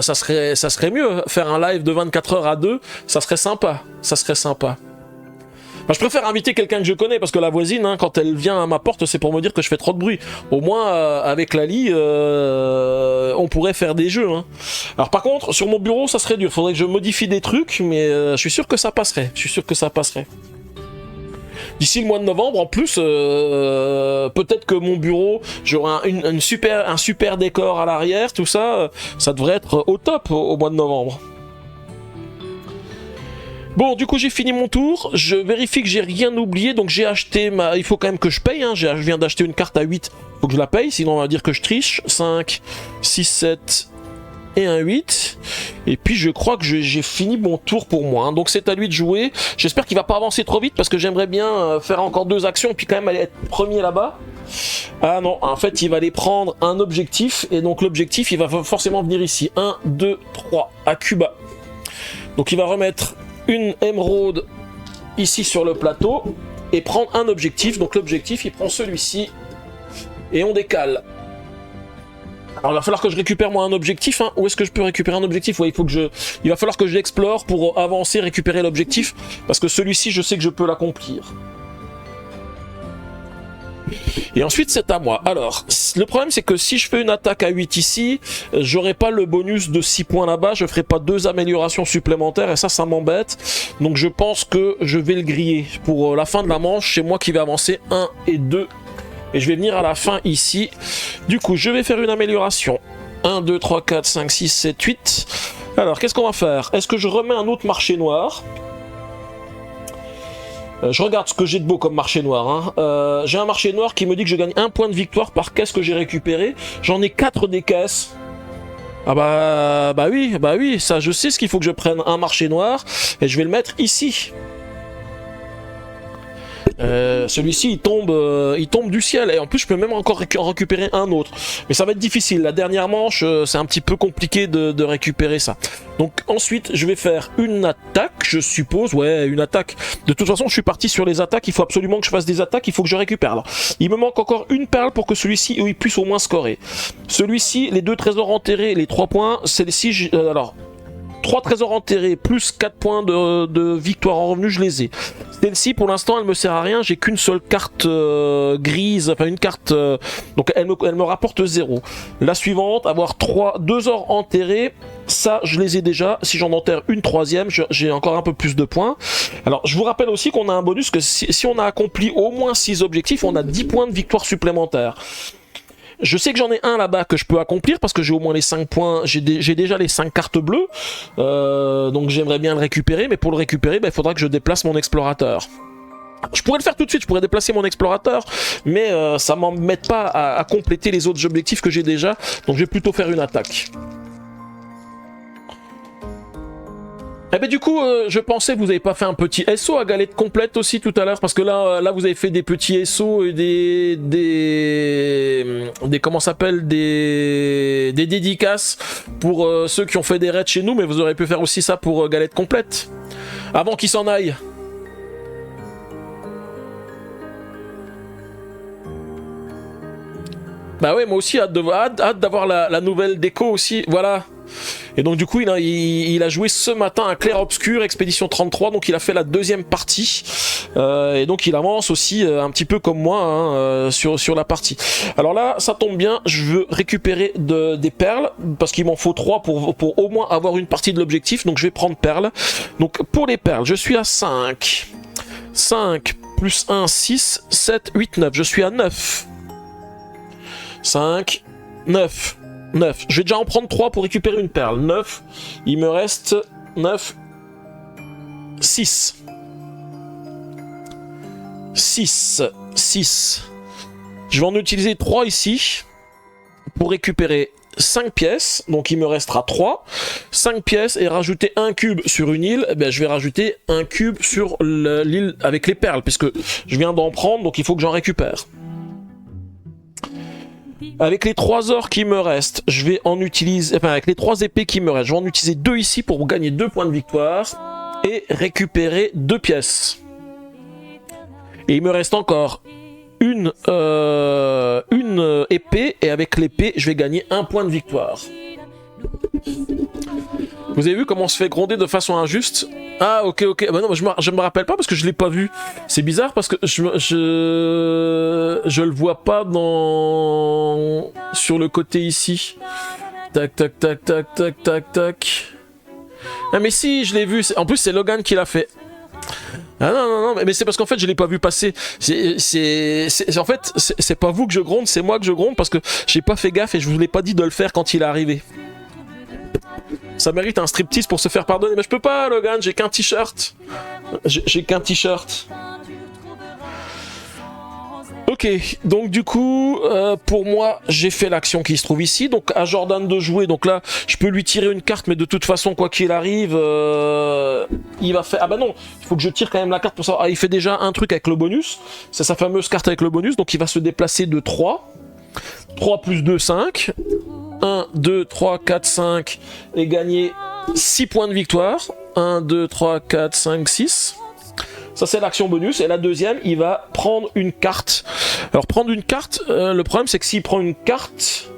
ça serait mieux faire un live de 24 heures à deux, ça serait sympa. Enfin, je préfère inviter quelqu'un que je connais parce que la voisine, hein, quand elle vient à ma porte, c'est pour me dire que je fais trop de bruit. Au moins, avec Lali, on pourrait faire des jeux. Hein. Alors par contre, sur mon bureau, ça serait dur. Faudrait que je modifie des trucs, mais je suis sûr que ça passerait. D'ici le mois de novembre, en plus, peut-être que mon bureau, j'aurai un super décor à l'arrière, tout ça, ça devrait être au top au mois de novembre. Bon, du coup, j'ai fini mon tour. Je vérifie que j'ai rien oublié. Donc, j'ai acheté il faut quand même que je paye. Hein. Je viens d'acheter une carte à 8. Faut que je la paye. Sinon, on va dire que je triche. 5, 6, 7 et un 8. Et puis, je crois que j'ai fini mon tour pour moi. Hein. Donc, c'est à lui de jouer. J'espère qu'il va pas avancer trop vite parce que j'aimerais bien faire encore 2 actions. Et puis, quand même, aller être premier là-bas. Ah non, en fait, il va aller prendre un objectif. Et donc, l'objectif, il va forcément venir ici. 1, 2, 3. À Cuba. Donc, il va remettre une émeraude ici sur le plateau et prendre un objectif. Donc l'objectif, il prend celui-ci et on décale. Alors il va falloir que je récupère moi un objectif. Hein. Où est-ce que je peux récupérer un objectif? Ouais, il va falloir que je l'explore pour avancer, récupérer l'objectif parce que celui-ci, je sais que je peux l'accomplir. Et ensuite c'est à moi. Alors le problème c'est que si je fais une attaque à 8 ici, j'aurai pas le bonus de 6 points là-bas, je ferai pas 2 améliorations supplémentaires et ça m'embête. Donc je pense que je vais le griller. Pour la fin de la manche, c'est moi qui vais avancer 1 et 2. Et je vais venir à la fin ici. Du coup je vais faire une amélioration. 1, 2, 3, 4, 5, 6, 7, 8. Alors qu'est-ce qu'on va faire? Est-ce que je remets un autre marché noir? Je regarde ce que j'ai de beau comme marché noir. Hein. J'ai un marché noir qui me dit que je gagne 1 point de victoire par caisse que j'ai récupéré. J'en ai 4 des caisses. Ah bah oui, ça je sais ce qu'il faut que je prenne un marché noir et je vais le mettre ici. Celui-ci il tombe du ciel et en plus je peux même encore récupérer un autre, mais ça va être difficile. La dernière manche c'est un petit peu compliqué de récupérer ça. Donc ensuite je vais faire une attaque, je suppose. Ouais, une attaque. De toute façon je suis parti sur les attaques, il faut absolument que je fasse des attaques, il faut que je récupère. Alors, il me manque encore une perle pour que celui-ci il puisse au moins scorer. Celui-ci, les 2 trésors enterrés, les 3 points, celle-ci alors 3 trésors enterrés plus 4 points de victoire en revenu, je les ai. Celle-ci, pour l'instant, elle me sert à rien. J'ai qu'une seule carte grise, enfin une carte... donc elle me rapporte 0. La suivante, avoir 2 ors enterrés, ça, je les ai déjà. Si j'en enterre une 3e, j'ai encore un peu plus de points. Alors, je vous rappelle aussi qu'on a un bonus que si on a accompli au moins 6 objectifs, on a 10 points de victoire supplémentaires. Je sais que j'en ai un là-bas que je peux accomplir parce que j'ai au moins les 5 points, j'ai déjà les 5 cartes bleues, donc j'aimerais bien le récupérer, mais pour le récupérer, il faudra que je déplace mon explorateur. Je pourrais le faire tout de suite, je pourrais déplacer mon explorateur, mais ça m'embête pas à compléter les autres objectifs que j'ai déjà, donc je vais plutôt faire une attaque. Eh ben du coup, je pensais que vous avez pas fait un petit SO à galette complète aussi tout à l'heure, parce que là vous avez fait des petits SO et des comment ça s'appelle, des dédicaces pour ceux qui ont fait des raids chez nous, mais vous auriez pu faire aussi ça pour galette complète avant qu'ils s'en aillent. Bah ouais, moi aussi hâte d'avoir la nouvelle déco aussi, voilà. Et donc du coup il a joué ce matin à Clair Obscur Expédition 33, donc il a fait la deuxième partie et donc il avance aussi un petit peu comme moi hein, sur la partie. Alors là ça tombe bien, je veux récupérer des perles parce qu'il m'en faut 3 pour au moins avoir une partie de l'objectif, donc je vais prendre perles. Donc pour les perles je suis à 5 plus 1 6 7 8 9, je suis à 9 5 9. Je vais déjà en prendre 3 pour récupérer une perle. 9. Il me reste 9. 6. 6. Je vais en utiliser 3 ici pour récupérer 5 pièces. Donc il me restera 3. 5 pièces et rajouter un cube sur une île. Eh bien, je vais rajouter un cube sur l'île avec les perles puisque je viens d'en prendre donc il faut que j'en récupère. Avec les 3 ors qui me restent, je vais en utiliser, enfin avec les 3 épées qui me restent, je vais en utiliser 2 ici pour gagner 2 points de victoire et récupérer 2 pièces. Et il me reste encore une épée et avec l'épée, je vais gagner 1 point de victoire. Vous avez vu comment on se fait gronder de façon injuste? Ah ok. Bah non, je me rappelle pas parce que je l'ai pas vu. C'est bizarre parce que je le vois pas sur le côté ici. Tac. Ah mais si, je l'ai vu. En plus c'est Logan qui l'a fait. Ah non, mais c'est parce qu'en fait je l'ai pas vu passer. En fait c'est pas vous que je gronde, c'est moi que je gronde parce que j'ai pas fait gaffe et je vous l'ai pas dit de le faire quand il est arrivé. Ça mérite un striptease pour se faire pardonner. Mais je peux pas, Logan, j'ai qu'un t-shirt. J'ai qu'un t-shirt. Ok, donc du coup, pour moi, j'ai fait l'action qui se trouve ici. Donc à Jordan de jouer. Donc là, je peux lui tirer une carte, mais de toute façon, quoi qu'il arrive, il va faire... Ah bah non, il faut que je tire quand même la carte pour savoir... Ah, il fait déjà un truc avec le bonus. C'est sa fameuse carte avec le bonus. Donc il va se déplacer de 3. 3 plus 2, 5. 1, 2, 3, 4, 5 et gagner 6 points de victoire. 1, 2, 3, 4, 5, 6. Ça c'est l'action bonus. Et la deuxième, il va prendre une carte. Alors prendre une carte, le problème c'est que s'il prend une carte,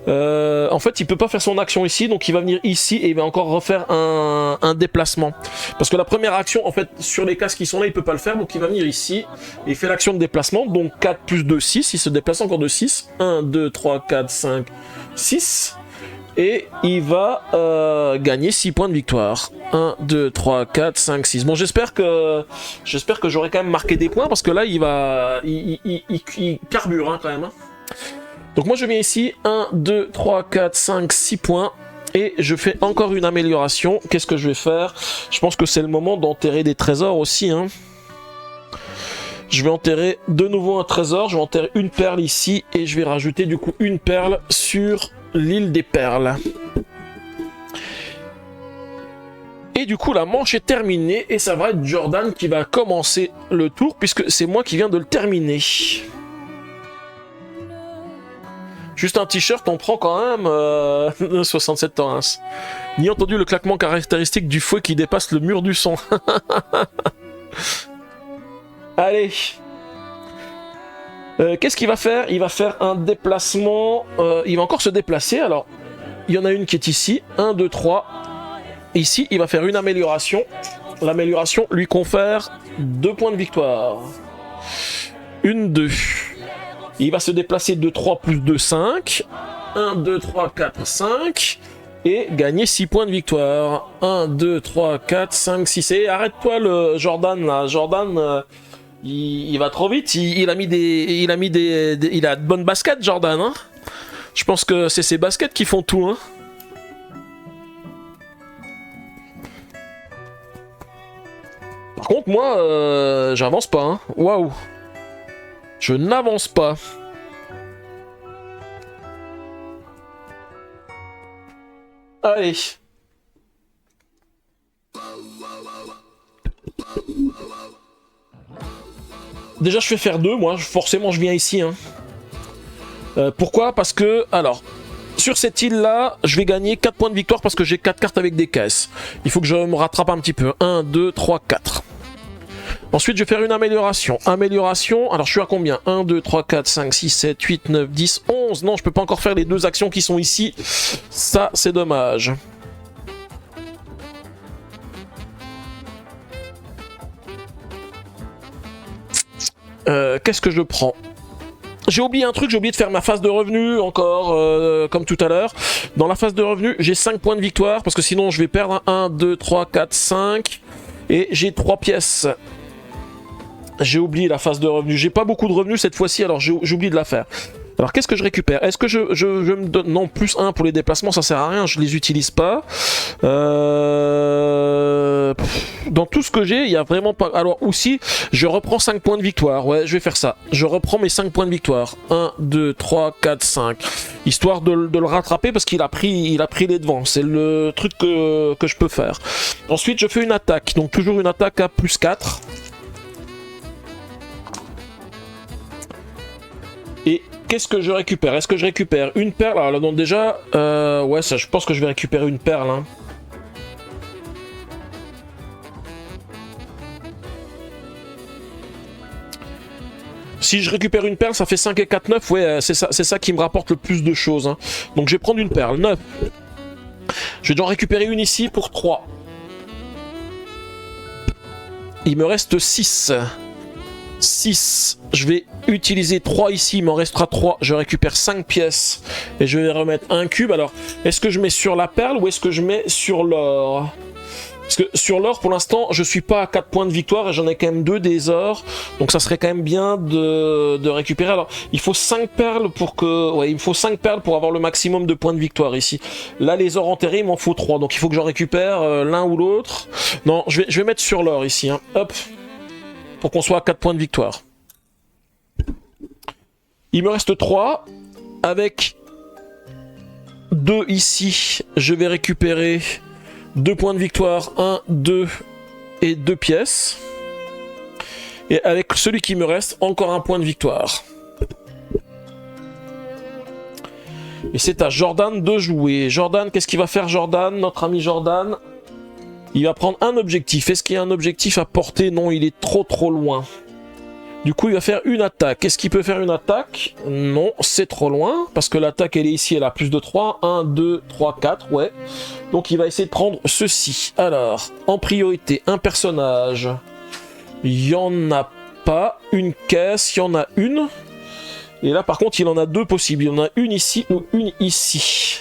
en fait il peut pas faire son action ici. Donc il va venir ici et il va encore refaire un déplacement. Parce que la première action, en fait, sur les cases qui sont là, il peut pas le faire. Donc il va venir ici et il fait l'action de déplacement. Donc 4 plus 2, 6. Il se déplace encore de 6. 1, 2, 3, 4, 5, 6. Et il va gagner 6 points de victoire. 1, 2, 3, 4, 5, 6. Bon, j'espère que j'aurai quand même marqué des points parce que là, il carbure hein, quand même. Hein. Donc moi, je viens ici. 1, 2, 3, 4, 5, 6 points. Et je fais encore une amélioration. Qu'est-ce que je vais faire? Je pense que c'est le moment d'enterrer des trésors aussi. Hein. Je vais enterrer de nouveau un trésor. Je vais enterrer une perle ici. Et je vais rajouter du coup une perle sur... l'île des perles. Et du coup la manche est terminée et ça va être Jordan qui va commencer le tour puisque c'est moi qui viens de le terminer. Juste un t-shirt, on prend quand même 67 torrents. Ni entendu le claquement caractéristique du fouet qui dépasse le mur du son. Allez. Qu'est-ce qu'il va faire? Il va faire un déplacement. Il va encore se déplacer. Alors, il y en a une qui est ici. 1, 2, 3. Ici, il va faire une amélioration. L'amélioration lui confère 2 points de victoire. 1, 2. Il va se déplacer de 3 plus 2, 5. 1, 2, 3, 4, 5. Et gagner 6 points de victoire. 1, 2, 3, 4, 5, 6. Et arrête-toi le Jordan là. Jordan... Il va trop vite, il a de bonnes baskets Jordan hein. Je pense que c'est ses baskets qui font tout hein. Par contre moi j'avance pas hein. Waouh. Je n'avance pas. Allez. déjà je vais faire 2, moi, forcément je viens ici. Hein. Pourquoi? Parce que, alors, sur cette île-là, je vais gagner 4 points de victoire parce que j'ai 4 cartes avec des caisses. Il faut que je me rattrape un petit peu. 1, 2, 3, 4. Ensuite, je vais faire une amélioration. Amélioration, alors je suis à combien? 1, 2, 3, 4, 5, 6, 7, 8, 9, 10, 11. Non, je peux pas encore faire les 2 actions qui sont ici. Ça, c'est dommage. Qu'est-ce que je prends? J'ai oublié un truc, j'ai oublié de faire ma phase de revenu encore, comme tout à l'heure. Dans la phase de revenu, j'ai 5 points de victoire, parce que sinon je vais perdre 1, 2, 3, 4, 5. Et j'ai 3 pièces. J'ai oublié la phase de revenu. J'ai pas beaucoup de revenus cette fois-ci, alors j'ai oublié de la faire. Alors qu'est-ce que je récupère? Est-ce que je me donne... Non, plus 1 pour les déplacements, ça sert à rien, je les utilise pas. Dans tout ce que j'ai, il y a vraiment pas... Alors aussi, je reprends 5 points de victoire. Ouais, je vais faire ça. Je reprends mes 5 points de victoire. 1, 2, 3, 4, 5. Histoire de le rattraper parce qu'il a pris les devants. C'est le truc que je peux faire. Ensuite, je fais une attaque. Donc toujours une attaque à plus 4. Et qu'est-ce que je récupère? Est-ce que je récupère une perle? Alors là, donc déjà, ouais, ça, je pense que je vais récupérer une perle. Hein. Si je récupère une perle, ça fait 5 et 4, 9. Ouais, c'est ça qui me rapporte le plus de choses. Hein. Donc je vais prendre une perle, 9. Je vais donc récupérer une ici pour 3. Il me reste 6. 6, je vais utiliser 3 ici, il m'en restera 3, je récupère 5 pièces et je vais remettre un cube. Alors, est-ce que je mets sur la perle ou est-ce que je mets sur l'or? Parce que sur l'or, pour l'instant, je suis pas à 4 points de victoire et j'en ai quand même 2 des ors, donc ça serait quand même bien de récupérer. Alors, il faut 5 perles pour que... Ouais, il me faut 5 perles pour avoir le maximum de points de victoire ici. Là, les ors enterrés, il m'en faut 3, donc il faut que j'en récupère l'un ou l'autre. Non, je vais mettre sur l'or ici, hein. Hop, pour qu'on soit à 4 points de victoire. Il me reste 3. Avec 2 ici, je vais récupérer 2 points de victoire. 1, 2 et 2 pièces. Et avec celui qui me reste, encore un point de victoire. Et c'est à Jordan de jouer. Jordan, qu'est-ce qu'il va faire Jordan? Notre ami Jordan, il va prendre un objectif. Est-ce qu'il y a un objectif à porter? Non, il est trop loin. Du coup, il va faire une attaque. Est-ce qu'il peut faire une attaque? Non, c'est trop loin. Parce que l'attaque, elle est ici, elle a plus de 3. 1, 2, 3, 4, ouais. Donc, il va essayer de prendre ceci. Alors, en priorité, un personnage. Il n'y en a pas. Une caisse, il y en a une. Et là, par contre, il en a 2 possibles. Il y en a une ici ou une ici.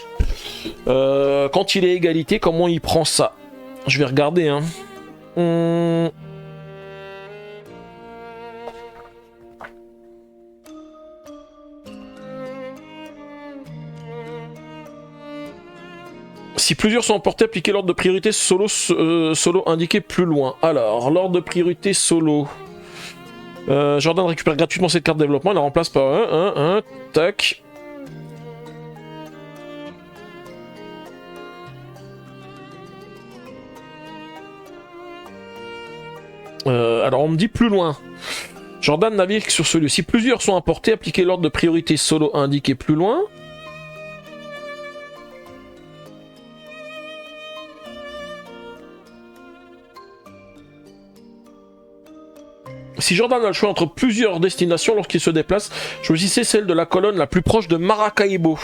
Quand il est égalité, comment il prend ça? Je vais regarder, hein. Si plusieurs sont emportés, appliquez l'ordre de priorité solo indiqué plus loin. Alors, l'ordre de priorité solo. Jordan récupère gratuitement cette carte de développement, il la remplace par un, tac. Alors on me dit plus loin. Jordan navigue sur celui. Si plusieurs sont importés, appliquez l'ordre de priorité solo indiqué plus loin. Si Jordan a le choix entre plusieurs destinations lorsqu'il se déplace, choisissez celle de la colonne la plus proche de Maracaibo.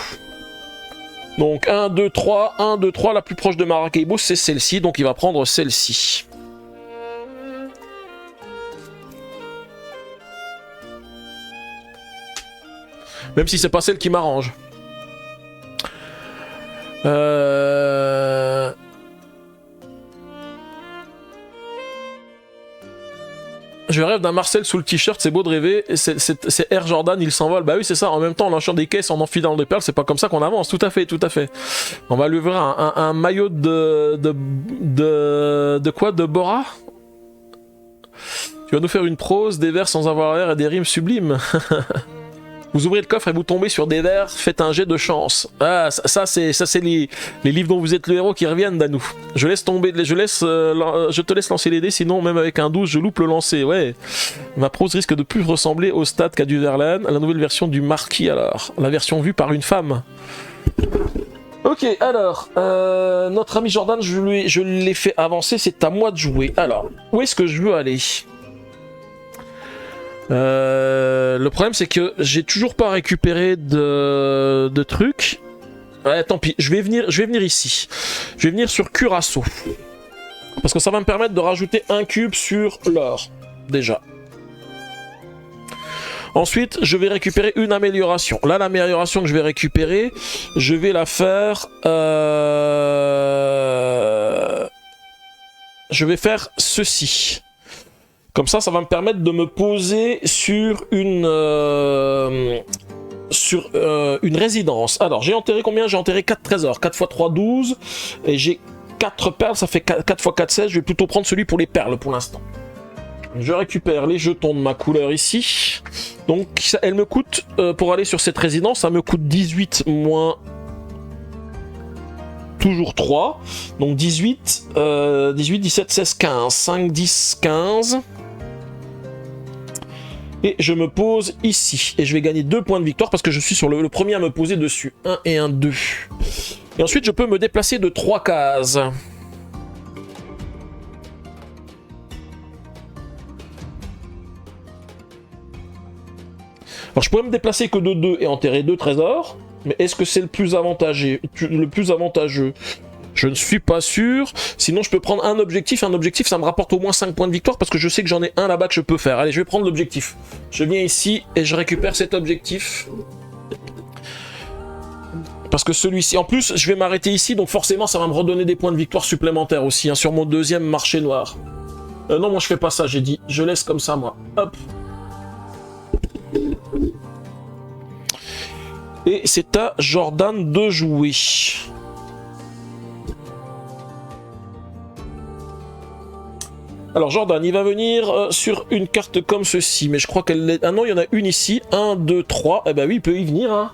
Donc 1, 2, 3, 1, 2, 3, la plus proche de Maracaibo, c'est celle-ci, donc il va prendre celle-ci. Même si c'est pas celle qui m'arrange. Je rêve d'un Marcel sous le t-shirt, c'est beau de rêver, c'est Air Jordan, il s'envole. Bah oui, c'est ça, en même temps, en lâchant des caisses, en enfilant des perles, c'est pas comme ça qu'on avance, tout à fait, tout à fait. On va lui ouvrir un maillot de quoi? De Bora? Tu vas nous faire une prose, des vers sans avoir l'air et des rimes sublimes. Vous ouvrez le coffre et vous tombez sur des vers, faites un jet de chance. Ah, ça c'est les livres dont vous êtes le héros qui reviennent d'à nous. Je laisse tomber, je te laisse lancer les dés, sinon même avec un 12, je loupe le lancer. Ouais. Ma prose risque de plus ressembler au stade qu'a du Verlaine, à la nouvelle version du Marquis alors. La version vue par une femme. Ok, alors, notre ami Jordan, je l'ai fait avancer, c'est à moi de jouer. Alors, où est-ce que je veux aller ? Le problème c'est que j'ai toujours pas récupéré de trucs. Ouais, tant pis, je vais venir ici. Je vais venir sur Curaçao. Parce que ça va me permettre de rajouter un cube sur l'or, déjà. Ensuite, je vais récupérer une amélioration. Là, l'amélioration que je vais récupérer, je vais la faire... Je vais faire ceci. Comme ça va me permettre de me poser sur une résidence. Alors, j'ai enterré combien ? J'ai enterré 4 trésors. 4 x 3, 12. Et j'ai 4 perles, ça fait 4 x 4, 16. Je vais plutôt prendre celui pour les perles pour l'instant. Je récupère les jetons de ma couleur ici. Donc, elle me coûte, pour aller sur cette résidence, ça me coûte 18 moins... toujours 3. Donc 18, 17, 16, 15. 5, 10, 15... Et je me pose ici. Et je vais gagner 2 points de victoire parce que je suis sur le premier à me poser dessus. 1 et 1, 2. Et ensuite, je peux me déplacer de 3 cases. Alors, je pourrais me déplacer que de 2 et enterrer 2 trésors. Mais est-ce que c'est le plus avantageux ? Je ne suis pas sûr. Sinon, je peux prendre un objectif. Un objectif, ça me rapporte au moins 5 points de victoire parce que je sais que j'en ai un là-bas que je peux faire. Allez, je vais prendre l'objectif. Je viens ici et je récupère cet objectif. Parce que celui-ci... En plus, je vais m'arrêter ici, donc forcément, ça va me redonner des points de victoire supplémentaires aussi, hein, sur mon deuxième marché noir. Non, moi, je fais pas ça, j'ai dit. Je laisse comme ça, moi. Hop. Et c'est à Jordan de jouer. Alors Jordan, il va venir sur une carte comme ceci, mais je crois qu'elle est... Ah non, il y en a une ici, 1, 2, 3, eh ben oui, il peut y venir, hein.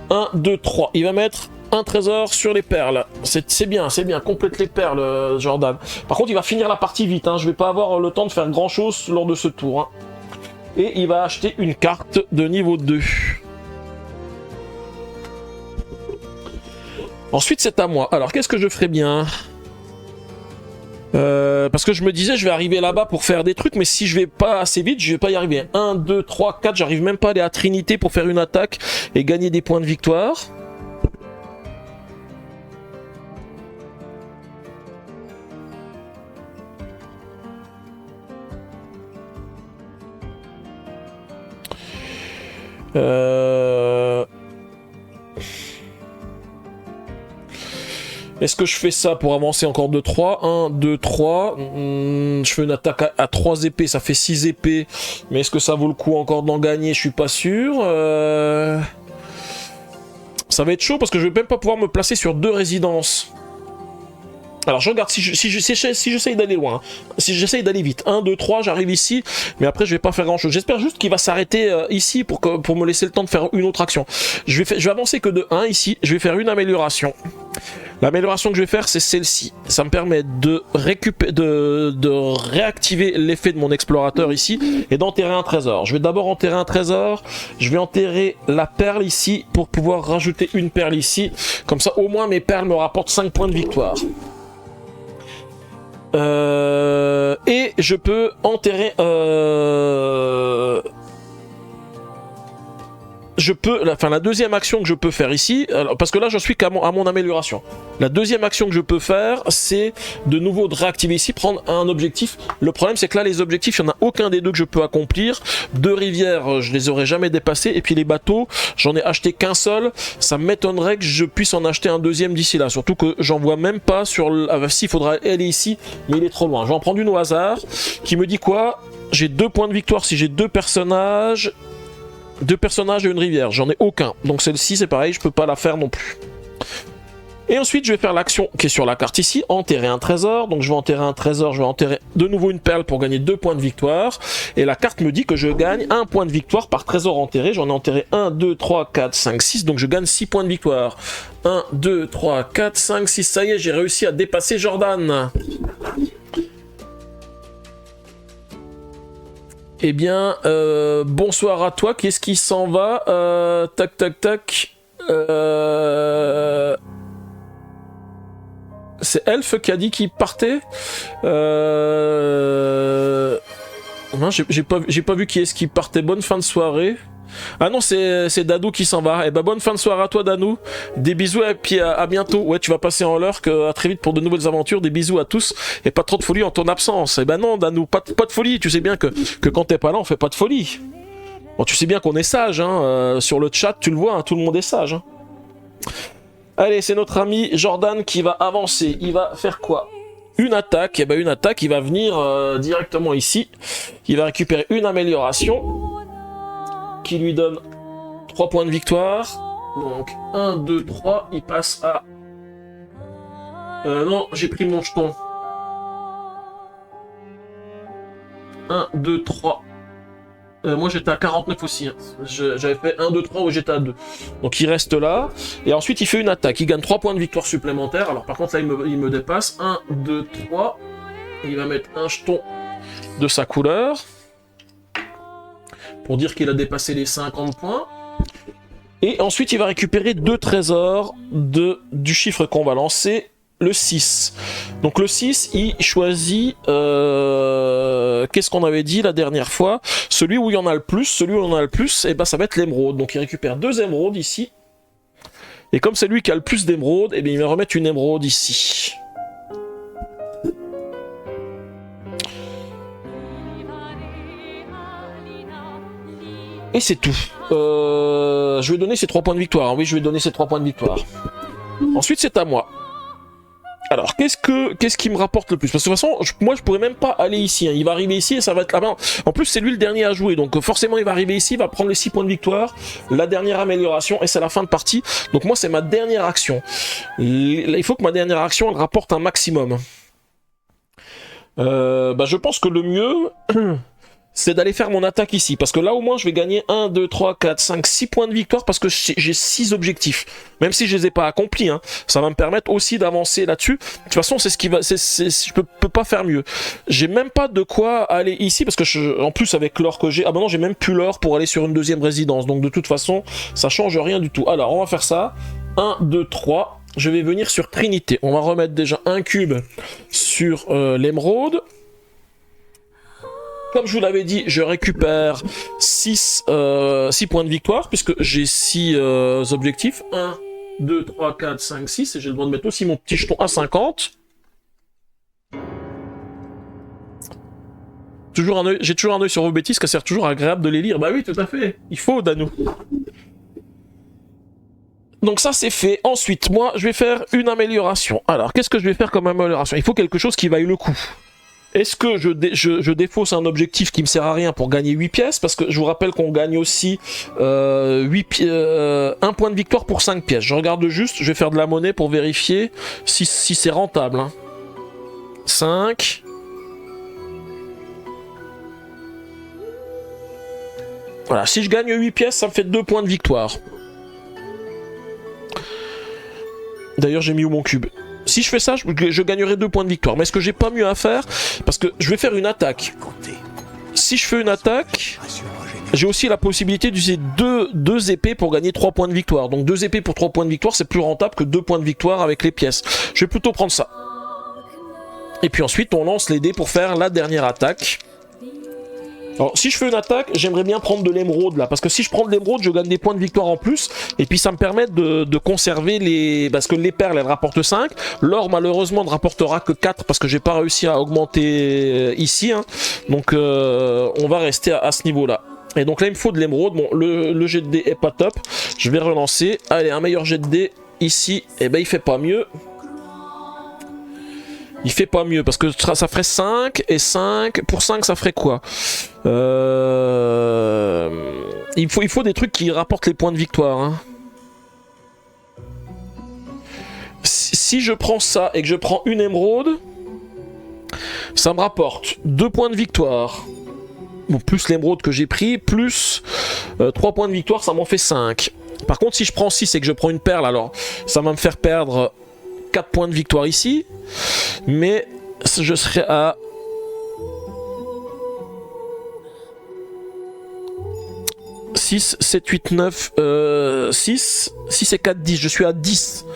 1, 2, 3, il va mettre un trésor sur les perles, c'est bien, complète les perles, Jordan. Par contre, il va finir la partie vite, hein. Je vais pas avoir le temps de faire grand chose lors de ce tour, hein. Et il va acheter une carte de niveau 2. Ensuite, c'est à moi. Alors, qu'est-ce que je ferais bien ? Parce que je me disais je vais arriver là-bas pour faire des trucs, mais si je vais pas assez vite, je vais pas y arriver. 1, 2, 3, 4, j'arrive même pas à aller à Trinité pour faire une attaque et gagner des points de victoire. Est-ce que je fais ça pour avancer encore de 3 ? 1, 2, 3. Je fais une attaque à 3 épées, ça fait 6 épées. Mais est-ce que ça vaut le coup encore d'en gagner ? Je suis pas sûr. Ça va être chaud parce que je vais même pas pouvoir me placer sur 2 résidences. Alors je regarde si j'essaye d'aller loin, si j'essaye d'aller vite. 1, 2, 3, j'arrive ici, mais après je vais pas faire grand chose. J'espère juste qu'il va s'arrêter ici pour me laisser le temps de faire une autre action. Je vais avancer que de 1 ici, je vais faire une amélioration. L'amélioration que je vais faire, c'est celle-ci. Ça me permet de réactiver l'effet de mon explorateur ici et d'enterrer un trésor. Je vais d'abord enterrer un trésor, je vais enterrer la perle ici pour pouvoir rajouter une perle ici. Comme ça, au moins mes perles me rapportent 5 points de victoire. Et je peux enterrer... la deuxième action que je peux faire ici, alors, parce que là j'en suis qu'à mon amélioration. La deuxième action que je peux faire, c'est de nouveau de réactiver ici, prendre un objectif. Le problème c'est que là les objectifs, il n'y en a aucun des deux que je peux accomplir. 2 rivières, je les aurais jamais dépassées. Et puis les bateaux, j'en ai acheté qu'un seul. Ça m'étonnerait que je puisse en acheter un deuxième d'ici là. Surtout que j'en vois même pas sur le... Ah, si, il faudra aller ici, mais il est trop loin. Je vais en prendre une au hasard, qui me dit quoi ? J'ai 2 points de victoire si j'ai 2 personnages... 2 personnages et une rivière, j'en ai aucun. Donc celle-ci c'est pareil, je peux pas la faire non plus. Et ensuite, je vais faire l'action qui est sur la carte ici, enterrer un trésor. Donc je vais enterrer un trésor, je vais enterrer de nouveau une perle pour gagner 2 points de victoire. Et la carte me dit que je gagne 1 point de victoire par trésor enterré. J'en ai enterré 1, 2, 3, 4, 5, 6. Donc je gagne 6 points de victoire. 1, 2, 3, 4, 5, 6. Ça y est, j'ai réussi à dépasser Jordan. Eh bien, bonsoir à toi. Qui est-ce qui s'en va? Tac, tac, tac. C'est Elf qui a dit qu'il partait. Non, j'ai pas vu qui est-ce qui partait. Bonne fin de soirée. Ah non, c'est Danou qui s'en va. Eh ben bonne fin de soirée à toi, Danou. Des bisous et puis à bientôt. Ouais, tu vas passer en lurk. À très vite pour de nouvelles aventures. Des bisous à tous et pas trop de folie en ton absence. Eh ben non, Danou, pas de folie. Tu sais bien que quand t'es pas là, on fait pas de folie. Bon, tu sais bien qu'on est sage, hein. Sur le chat, tu le vois, hein, tout le monde est sage. Hein. Allez, c'est notre ami Jordan qui va avancer. Il va faire quoi? Une attaque. Et ben une attaque, il va venir directement ici. Il va récupérer une amélioration qui lui donne 3 points de victoire. Donc 1, 2, 3, il passe à... non, j'ai pris mon jeton. 1, 2, 3. Moi j'étais à 49 aussi. Hein. J'avais fait 1, 2, 3 où j'étais à 2. Donc il reste là. Et ensuite il fait une attaque. Il gagne 3 points de victoire supplémentaires. Alors par contre là il me dépasse. 1, 2, 3. Il va mettre un jeton de sa couleur. Pour dire qu'il a dépassé les 50 points. Et ensuite, il va récupérer 2 trésors du chiffre qu'on va lancer, le 6. Donc le 6, il choisit... Qu'est-ce qu'on avait dit la dernière fois? Celui où il y en a le plus. Celui où il y en a le plus, et ben, ça va être l'émeraude. Donc il récupère 2 émeraudes ici. Et comme c'est lui qui a le plus d'émeraudes, et bien, il va remettre une émeraude ici. Et c'est tout. Je vais donner ces 3 points de victoire. Oui, je vais donner ces 3 points de victoire. Ensuite, c'est à moi. Alors, qu'est-ce qui me rapporte le plus? Parce que de toute façon, moi, je pourrais même pas aller ici. Hein. Il va arriver ici et ça va être là-bas. En plus, c'est lui le dernier à jouer. Donc, forcément, il va arriver ici, il va prendre les 6 points de victoire, la dernière amélioration, et c'est la fin de partie. Donc, moi, c'est ma dernière action. Il faut que ma dernière action, elle rapporte un maximum. Je pense que le mieux... c'est d'aller faire mon attaque ici, parce que là au moins je vais gagner 1, 2, 3, 4, 5, 6 points de victoire, parce que j'ai 6 objectifs, même si je les ai pas accomplis, hein. Ça va me permettre aussi d'avancer là-dessus. De toute façon c'est ce qui va, je peux pas faire mieux. J'ai même pas de quoi aller ici, parce que en plus avec l'or que j'ai, ah bah non j'ai même plus l'or pour aller sur une deuxième résidence, donc de toute façon ça change rien du tout. Alors on va faire ça, 1, 2, 3, je vais venir sur Trinité, on va remettre déjà un cube sur l'émeraude. Comme je vous l'avais dit, je récupère 6 points de victoire, puisque j'ai 6 objectifs. 1, 2, 3, 4, 5, 6, et j'ai le droit de mettre aussi mon petit jeton à 50. J'ai toujours un œil sur vos bêtises, que c'est toujours agréable de les lire. Bah oui, tout à fait, il faut, Danou. Donc ça c'est fait. Ensuite, moi, je vais faire une amélioration. Alors, qu'est-ce que je vais faire comme amélioration? Il faut quelque chose qui vaille le coup. Est-ce que je défausse un objectif qui me sert à rien pour gagner 8 pièces? Parce que je vous rappelle qu'on gagne aussi 1 point de victoire pour 5 pièces. Je regarde juste, je vais faire de la monnaie pour vérifier si c'est rentable. Hein. 5. Voilà, si je gagne 8 pièces, ça me fait 2 points de victoire. D'ailleurs, j'ai mis où mon cube? Si je fais ça, je gagnerai 2 points de victoire. Mais est-ce que j'ai pas mieux à faire? Parce que je vais faire une attaque. Si je fais une attaque, j'ai aussi la possibilité d'utiliser 2 épées pour gagner 3 points de victoire. Donc 2 épées pour 3 points de victoire, c'est plus rentable que 2 points de victoire avec les pièces. Je vais plutôt prendre ça. Et puis ensuite, on lance les dés pour faire la dernière attaque. Alors, si je fais une attaque, j'aimerais bien prendre de l'émeraude là, parce que si je prends de l'émeraude, je gagne des points de victoire en plus, et puis ça me permet de conserver les... Parce que les perles, elles rapportent 5, l'or malheureusement ne rapportera que 4, parce que j'ai pas réussi à augmenter ici, hein. Donc on va rester à ce niveau-là. Et donc là, il me faut de l'émeraude, bon, le jet de dés est pas top, je vais relancer, allez, un meilleur jet de dés, ici, et ben il fait pas mieux. Il fait pas mieux, parce que ça ferait 5, et 5, pour 5 ça ferait quoi? Il faut des trucs qui rapportent les points de victoire. Hein. Si je prends ça et que je prends une émeraude, ça me rapporte 2 points de victoire. Bon, plus l'émeraude que j'ai pris, plus 3 points de victoire, ça m'en fait 5. Par contre, si je prends 6 et que je prends une perle, alors ça va me faire perdre 4 points de victoire ici. Mais je serai à... 6, 7, 8, 9, 6 et 4, 10, je suis à 10.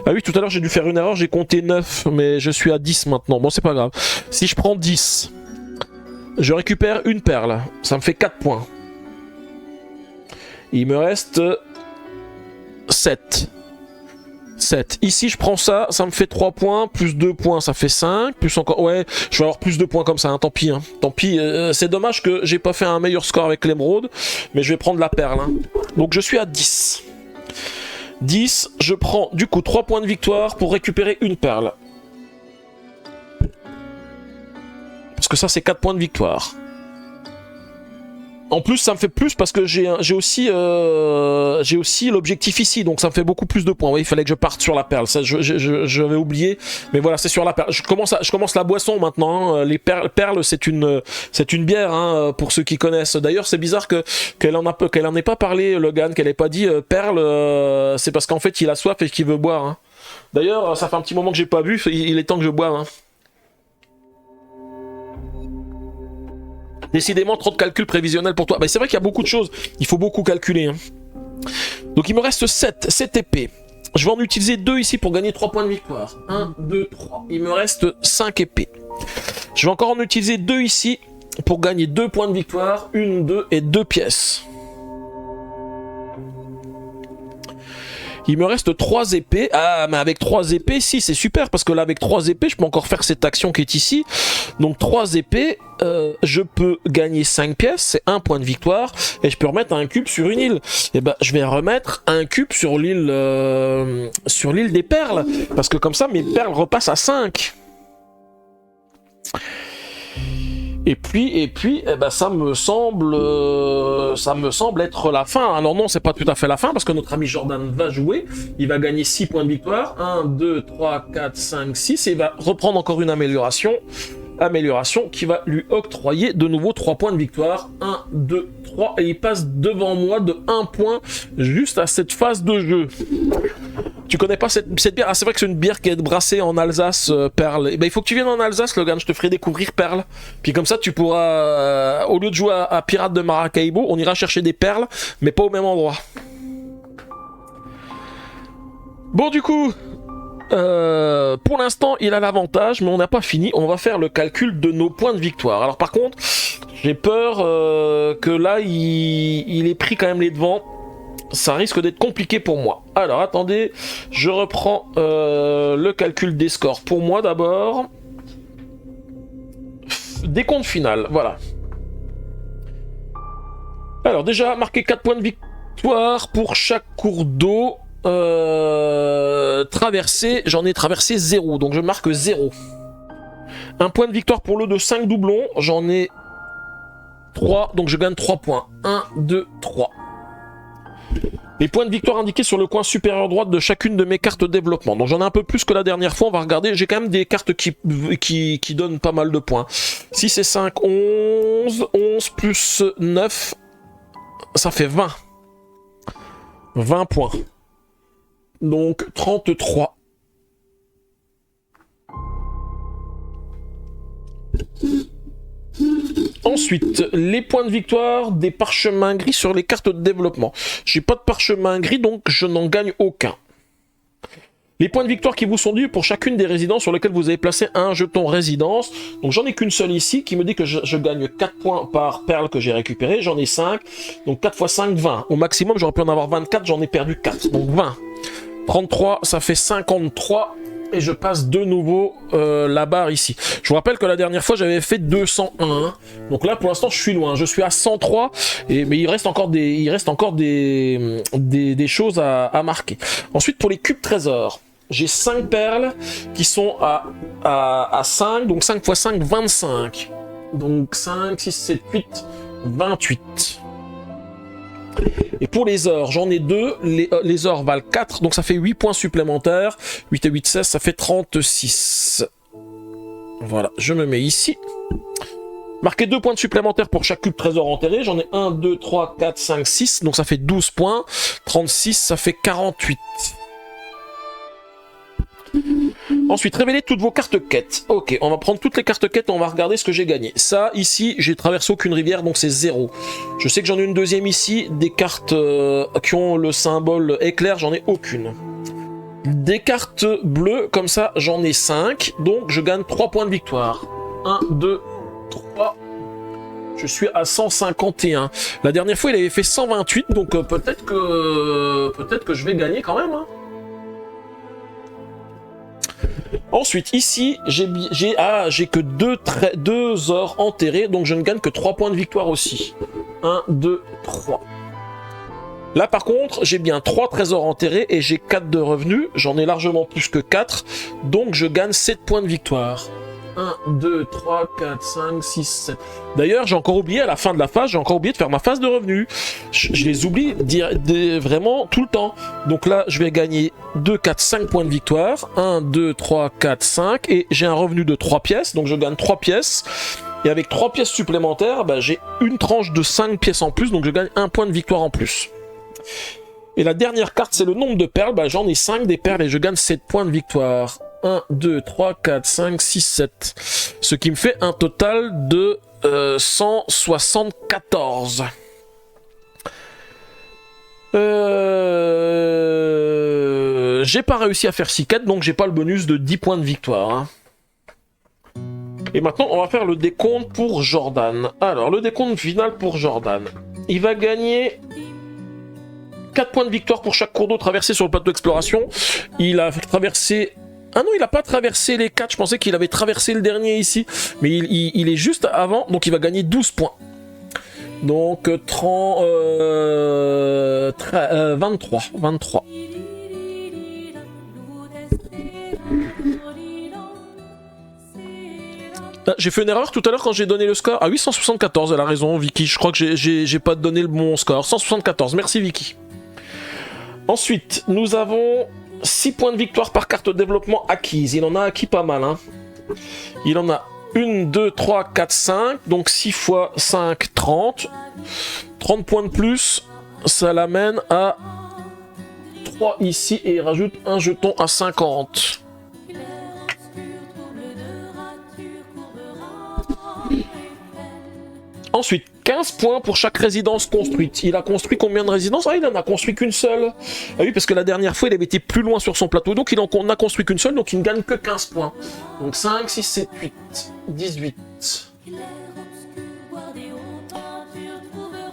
Ah oui, tout à l'heure j'ai dû faire une erreur, j'ai compté 9, mais je suis à 10 maintenant, bon c'est pas grave. Si je prends 10, je récupère une perle, ça me fait 4 points. Il me reste 7. 7. Ici, je prends ça, ça me fait 3 points, plus 2 points, ça fait 5, plus encore... Ouais, je vais avoir plus de points comme ça, hein, tant pis. Hein. Tant pis, c'est dommage que j'ai pas fait un meilleur score avec l'émeraude, mais je vais prendre la perle. Hein. Donc je suis à 10. 10, je prends du coup 3 points de victoire pour récupérer une perle. Parce que ça, c'est 4 points de victoire. En plus, ça me fait plus parce que j'ai aussi l'objectif ici, donc ça me fait beaucoup plus de points. Oui, il fallait que je parte sur la perle. Ça, j'avais oublié, mais voilà, c'est sur la perle. Je commence la boisson maintenant. Hein. Les perles, c'est une bière, hein, pour ceux qui connaissent. D'ailleurs, c'est bizarre qu'elle en ait pas parlé, Logan, qu'elle ait pas dit perle. C'est parce qu'en fait, il a soif et qu'il veut boire. Hein. D'ailleurs, ça fait un petit moment que j'ai pas bu. Il est temps que je boive. Hein. Décidément, trop de calculs prévisionnels pour toi. Bah, c'est vrai qu'il y a beaucoup de choses. Il faut beaucoup calculer. Hein. Donc, il me reste 7 épées. Je vais en utiliser 2 ici pour gagner 3 points de victoire. 1, 2, 3. Il me reste 5 épées. Je vais encore en utiliser 2 ici pour gagner 2 points de victoire. 1, 2 et 2 pièces. Il me reste 3 épées. Ah, mais avec 3 épées, si, c'est super. Parce que là, avec 3 épées, je peux encore faire cette action qui est ici. Donc, 3 épées, je peux gagner 5 pièces. C'est 1 point de victoire. Et je peux remettre un cube sur une île. Et ben, je vais remettre un cube sur l'île des perles. Parce que comme ça, mes perles repassent à 5. Et puis, eh ben, ça me semble être la fin. Alors non, c'est pas tout à fait la fin, parce que notre ami Jordan va jouer. Il va gagner 6 points de victoire. 1, 2, 3, 4, 5, 6. Et il va reprendre encore une amélioration. Amélioration qui va lui octroyer de nouveau 3 points de victoire. 1, 2, 3. Et il passe devant moi de 1 point juste à cette phase de jeu. Tu connais pas cette bière? Ah, c'est vrai que c'est une bière qui est brassée en Alsace, Perle. Eh ben, il faut que tu viennes en Alsace, Logan, je te ferai découvrir Perle. Puis comme ça, tu pourras, au lieu de jouer à Pirates de Maracaibo, on ira chercher des perles, mais pas au même endroit. Bon, du coup, pour l'instant, il a l'avantage, mais on n'a pas fini. On va faire le calcul de nos points de victoire. Alors par contre, j'ai peur que là, il ait pris quand même les devants. Ça risque d'être compliqué pour moi. Alors, attendez, je reprends le calcul des scores. Pour moi, d'abord, décompte final, voilà. Alors, déjà, marqué 4 points de victoire pour chaque cours d'eau traversé. J'en ai traversé 0, donc je marque 0. Un point de victoire pour l'eau de 5 doublons. J'en ai 3, donc je gagne 3 points. 1, 2, 3. Les points de victoire indiqués sur le coin supérieur droite de chacune de mes cartes de développement. Donc j'en ai un peu plus que la dernière fois, on va regarder. J'ai quand même des cartes qui donnent pas mal de points. 6 et 5, 11. 11 plus 9, ça fait 20. 20 points. Donc 33. Ensuite, les points de victoire des parchemins gris sur les cartes de développement. J'ai pas de parchemin gris, donc je n'en gagne aucun. Les points de victoire qui vous sont dus pour chacune des résidences sur lesquelles vous avez placé un jeton résidence. Donc j'en ai qu'une seule ici qui me dit que je gagne 4 points par perle que j'ai récupéré. J'en ai 5, donc 4 x 5, 20. Au maximum, j'aurais pu en avoir 24, j'en ai perdu 4, donc 20. 33, ça fait 53. Et je passe de nouveau la barre ici. Je vous rappelle que la dernière fois j'avais fait 201. Hein. Donc là pour l'instant je suis loin. Je suis à 103. Mais il reste encore des choses à marquer. Ensuite pour les cubes trésors. J'ai 5 perles qui sont à 5. Donc 5 x 5, 25. Donc 5, 6, 7, 8, 28. Et pour les ors, j'en ai 2. Les ors valent 4, donc ça fait 8 points supplémentaires. 8 et 8, 16, ça fait 36. Voilà, je me mets ici. Marquez 2 points de supplémentaires pour chaque cube trésor enterré. J'en ai 1, 2, 3, 4, 5, 6. Donc ça fait 12 points. 36, ça fait 48. Ensuite, révélez toutes vos cartes quêtes. Ok, on va prendre toutes les cartes quêtes et on va regarder ce que j'ai gagné. Ça, ici, j'ai traversé aucune rivière, donc c'est 0. Je sais que j'en ai une deuxième ici. Des cartes qui ont le symbole éclair, j'en ai aucune. Des cartes bleues, comme ça, j'en ai 5. Donc, je gagne 3 points de victoire. 1, 2, 3. Je suis à 151. La dernière fois, il avait fait 128, donc peut-être que je vais gagner quand même. Hein. Ensuite, ici, j'ai que 2 ors enterrés, donc je ne gagne que 3 points de victoire aussi. 1, 2, 3. Là, par contre, j'ai bien 3 trésors enterrés et j'ai 4 de revenus. J'en ai largement plus que 4, donc je gagne 7 points de victoire. 1, 2, 3, 4, 5, 6, 7. D'ailleurs, j'ai encore oublié à la fin de la phase, j'ai encore oublié de faire ma phase de revenus. Je les oublie vraiment tout le temps. Donc là, je vais gagner 2, 4, 5 points de victoire. 1, 2, 3, 4, 5. Et j'ai un revenu de 3 pièces, donc je gagne 3 pièces. Et avec 3 pièces supplémentaires, bah, j'ai une tranche de 5 pièces en plus, donc je gagne 1 point de victoire en plus. Et la dernière carte, c'est le nombre de perles. Bah, j'en ai 5 des perles et je gagne 7 points de victoire. 1, 2, 3, 4, 5, 6, 7. Ce qui me fait un total de 174. J'ai pas réussi à faire 6 quêtes, donc j'ai pas le bonus de 10 points de victoire. Hein. Et maintenant, on va faire le décompte pour Jordan. Alors, le décompte final pour Jordan. Il va gagner 4 points de victoire pour chaque cours d'eau traversé sur le plateau d'exploration. Il a traversé... Ah non, il n'a pas traversé les 4, je pensais qu'il avait traversé le dernier ici. Mais il est juste avant, donc il va gagner 12 points. Donc 23. Ah, j'ai fait une erreur tout à l'heure quand j'ai donné le score. Ah oui, 174, elle a raison, Vicky. Je crois que j'ai pas donné le bon score. 174, merci Vicky. Ensuite, nous avons 6 points de victoire par carte de développement acquise. Il en a acquis pas mal. Hein. Il en a 1, 2, 3, 4, 5. Donc 6 fois 5, 30. 30 points de plus, ça l'amène à 3 ici. Et il rajoute un jeton à 50. Ensuite, 15 points pour chaque résidence construite. Il a construit combien de résidences? Ah, il en a construit qu'une seule. Ah oui, parce que la dernière fois, il avait été plus loin sur son plateau. Donc, il en a construit qu'une seule, donc il ne gagne que 15 points. Donc, 5, 6, 7, 8, 18.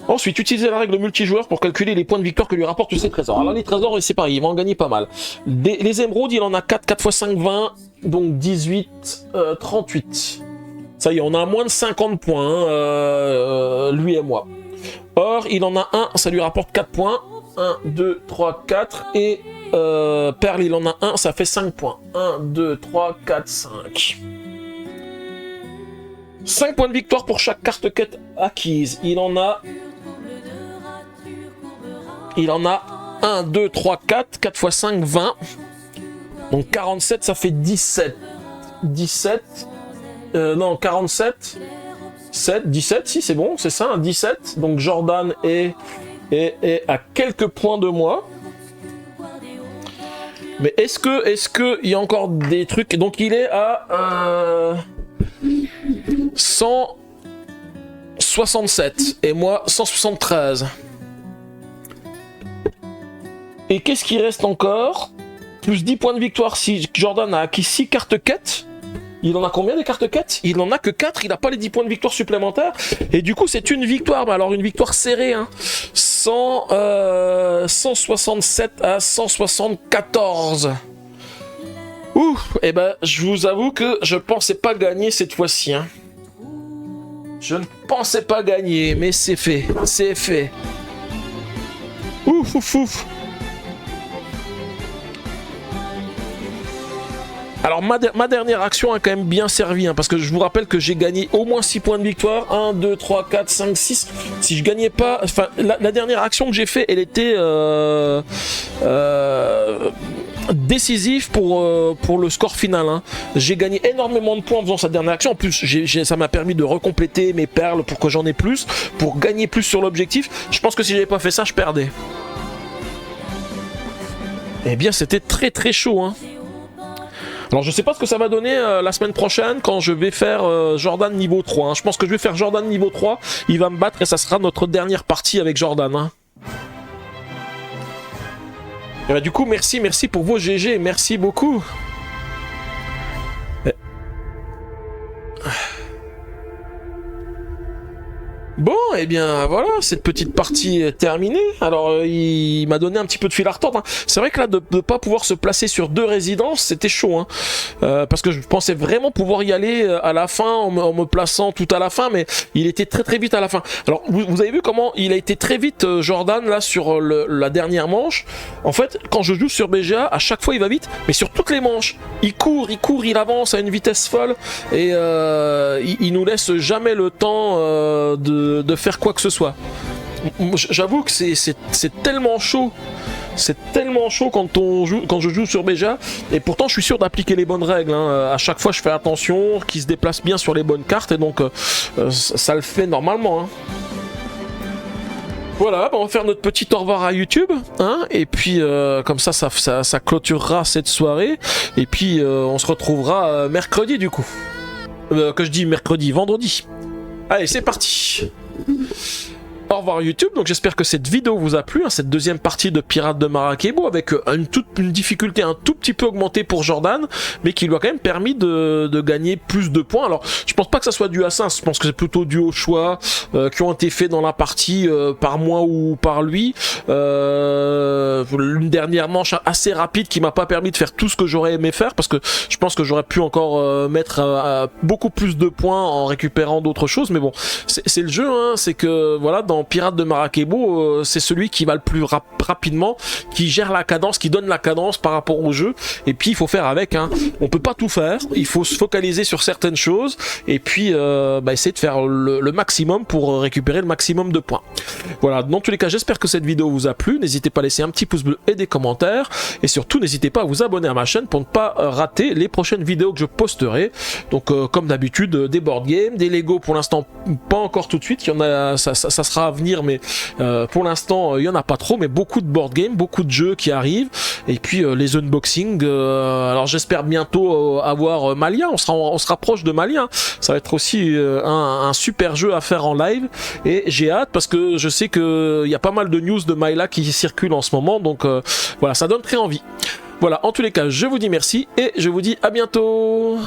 Ensuite, utilisez la règle multijoueur pour calculer les points de victoire que lui rapportent ses trésors. Alors, les trésors, c'est pareil, il va en gagner pas mal. Les émeraudes, il en a 4, 4 x 5, 20. Donc, 18, 38. Ça y est, on a moins de 50 points, hein, lui et moi. Or, il en a un, ça lui rapporte 4 points. 1, 2, 3, 4. Et Perle, il en a un, ça fait 5 points. 1, 2, 3, 4, 5. 5 points de victoire pour chaque carte quête acquise. Il en a 1, 2, 3, 4. 4 x 5, 20. Donc 47, ça fait 17. 17. Non, 47, 7, 17, si c'est bon, c'est ça, 17. Donc Jordan est à quelques points de moi. Mais est-ce que il y a encore des trucs? Donc il est à 167 et moi 173. Et qu'est-ce qui reste encore? Plus 10 points de victoire si Jordan a acquis 6 cartes quêtes. Il en a combien des cartes quêtes? Il en a que 4, il n'a pas les 10 points de victoire supplémentaires. Et du coup, c'est une victoire, mais alors une victoire serrée. Hein. 167 à 174. Ouf, et ben, je vous avoue que je pensais pas gagner cette fois-ci. Hein. Je ne pensais pas gagner, mais c'est fait. C'est fait. Ouf, ouf, ouf. Alors ma dernière action a quand même bien servi, hein, parce que je vous rappelle que j'ai gagné au moins 6 points de victoire. 1, 2, 3, 4, 5, 6. Si je gagnais pas... Enfin, la dernière action que j'ai fait, elle était décisive pour le score final. Hein. J'ai gagné énormément de points en faisant cette dernière action. En plus, ça m'a permis de recompléter mes perles pour que j'en ai plus, pour gagner plus sur l'objectif. Je pense que si j'avais pas fait ça, je perdais. Eh bien, c'était très très chaud, hein. Alors je sais pas ce que ça va donner la semaine prochaine quand je vais faire Jordan niveau 3. Hein. Je pense que je vais faire Jordan niveau 3. Il va me battre et ça sera notre dernière partie avec Jordan. Hein. Et bah, du coup, merci pour vos GG. Merci beaucoup. Bon, et bien voilà, cette petite partie est terminée. Alors, il m'a donné un petit peu de fil à retordre. Hein. C'est vrai que là, de ne pas pouvoir se placer sur 2 résidences, c'était chaud. Hein. Parce que je pensais vraiment pouvoir y aller à la fin, en me plaçant tout à la fin, mais il était très très vite à la fin. Alors, vous avez vu comment il a été très vite, Jordan, là, sur la dernière manche. En fait, quand je joue sur BGA, à chaque fois, il va vite, mais sur toutes les manches, il court, il avance à une vitesse folle, et il nous laisse jamais le temps de faire quoi que ce soit. J'avoue que c'est tellement chaud. C'est tellement chaud quand je joue sur BGA, et pourtant je suis sûr d'appliquer les bonnes règles. Hein. À chaque fois je fais attention, qu'il se déplace bien sur les bonnes cartes, et donc ça le fait normalement. Hein. Voilà, on va faire notre petit au revoir à YouTube, hein, et puis comme ça clôturera cette soirée, et puis on se retrouvera mercredi du coup. Que je dis mercredi, vendredi. Allez, c'est parti. Au revoir YouTube, donc j'espère que cette vidéo vous a plu, hein, cette deuxième partie de Pirates de Maracaibo avec une difficulté un tout petit peu augmentée pour Jordan, mais qui lui a quand même permis de gagner plus de points. Alors je pense pas que ça soit dû à ça, je pense que c'est plutôt dû aux choix qui ont été faits dans la partie par moi ou par lui. Une dernière manche assez rapide qui m'a pas permis de faire tout ce que j'aurais aimé faire, parce que je pense que j'aurais pu encore mettre beaucoup plus de points en récupérant d'autres choses, mais bon, c'est le jeu, hein, c'est que voilà, dans Pirates de Maracaibo, c'est celui qui va le plus rapidement, qui gère la cadence, qui donne la cadence par rapport au jeu, et puis il faut faire avec, hein. On peut pas tout faire, il faut se focaliser sur certaines choses, et puis essayer de faire le maximum pour récupérer le maximum de points. Voilà, dans tous les cas, j'espère que cette vidéo vous a plu, n'hésitez pas à laisser un petit pouce bleu et des commentaires, et surtout n'hésitez pas à vous abonner à ma chaîne pour ne pas rater les prochaines vidéos que je posterai. Donc comme d'habitude, des board games, des Lego, pour l'instant pas encore tout de suite, il y en a, ça sera à venir, mais pour l'instant il y en a pas trop, mais beaucoup de board games, beaucoup de jeux qui arrivent, et puis les unboxings. Alors j'espère bientôt avoir Malia, on se rapproche de Malia, ça va être aussi un super jeu à faire en live, et j'ai hâte parce que je sais qu'il y a pas mal de news de Maila qui circulent en ce moment, donc voilà, ça donne très envie. Voilà, en tous les cas, je vous dis merci et je vous dis à bientôt.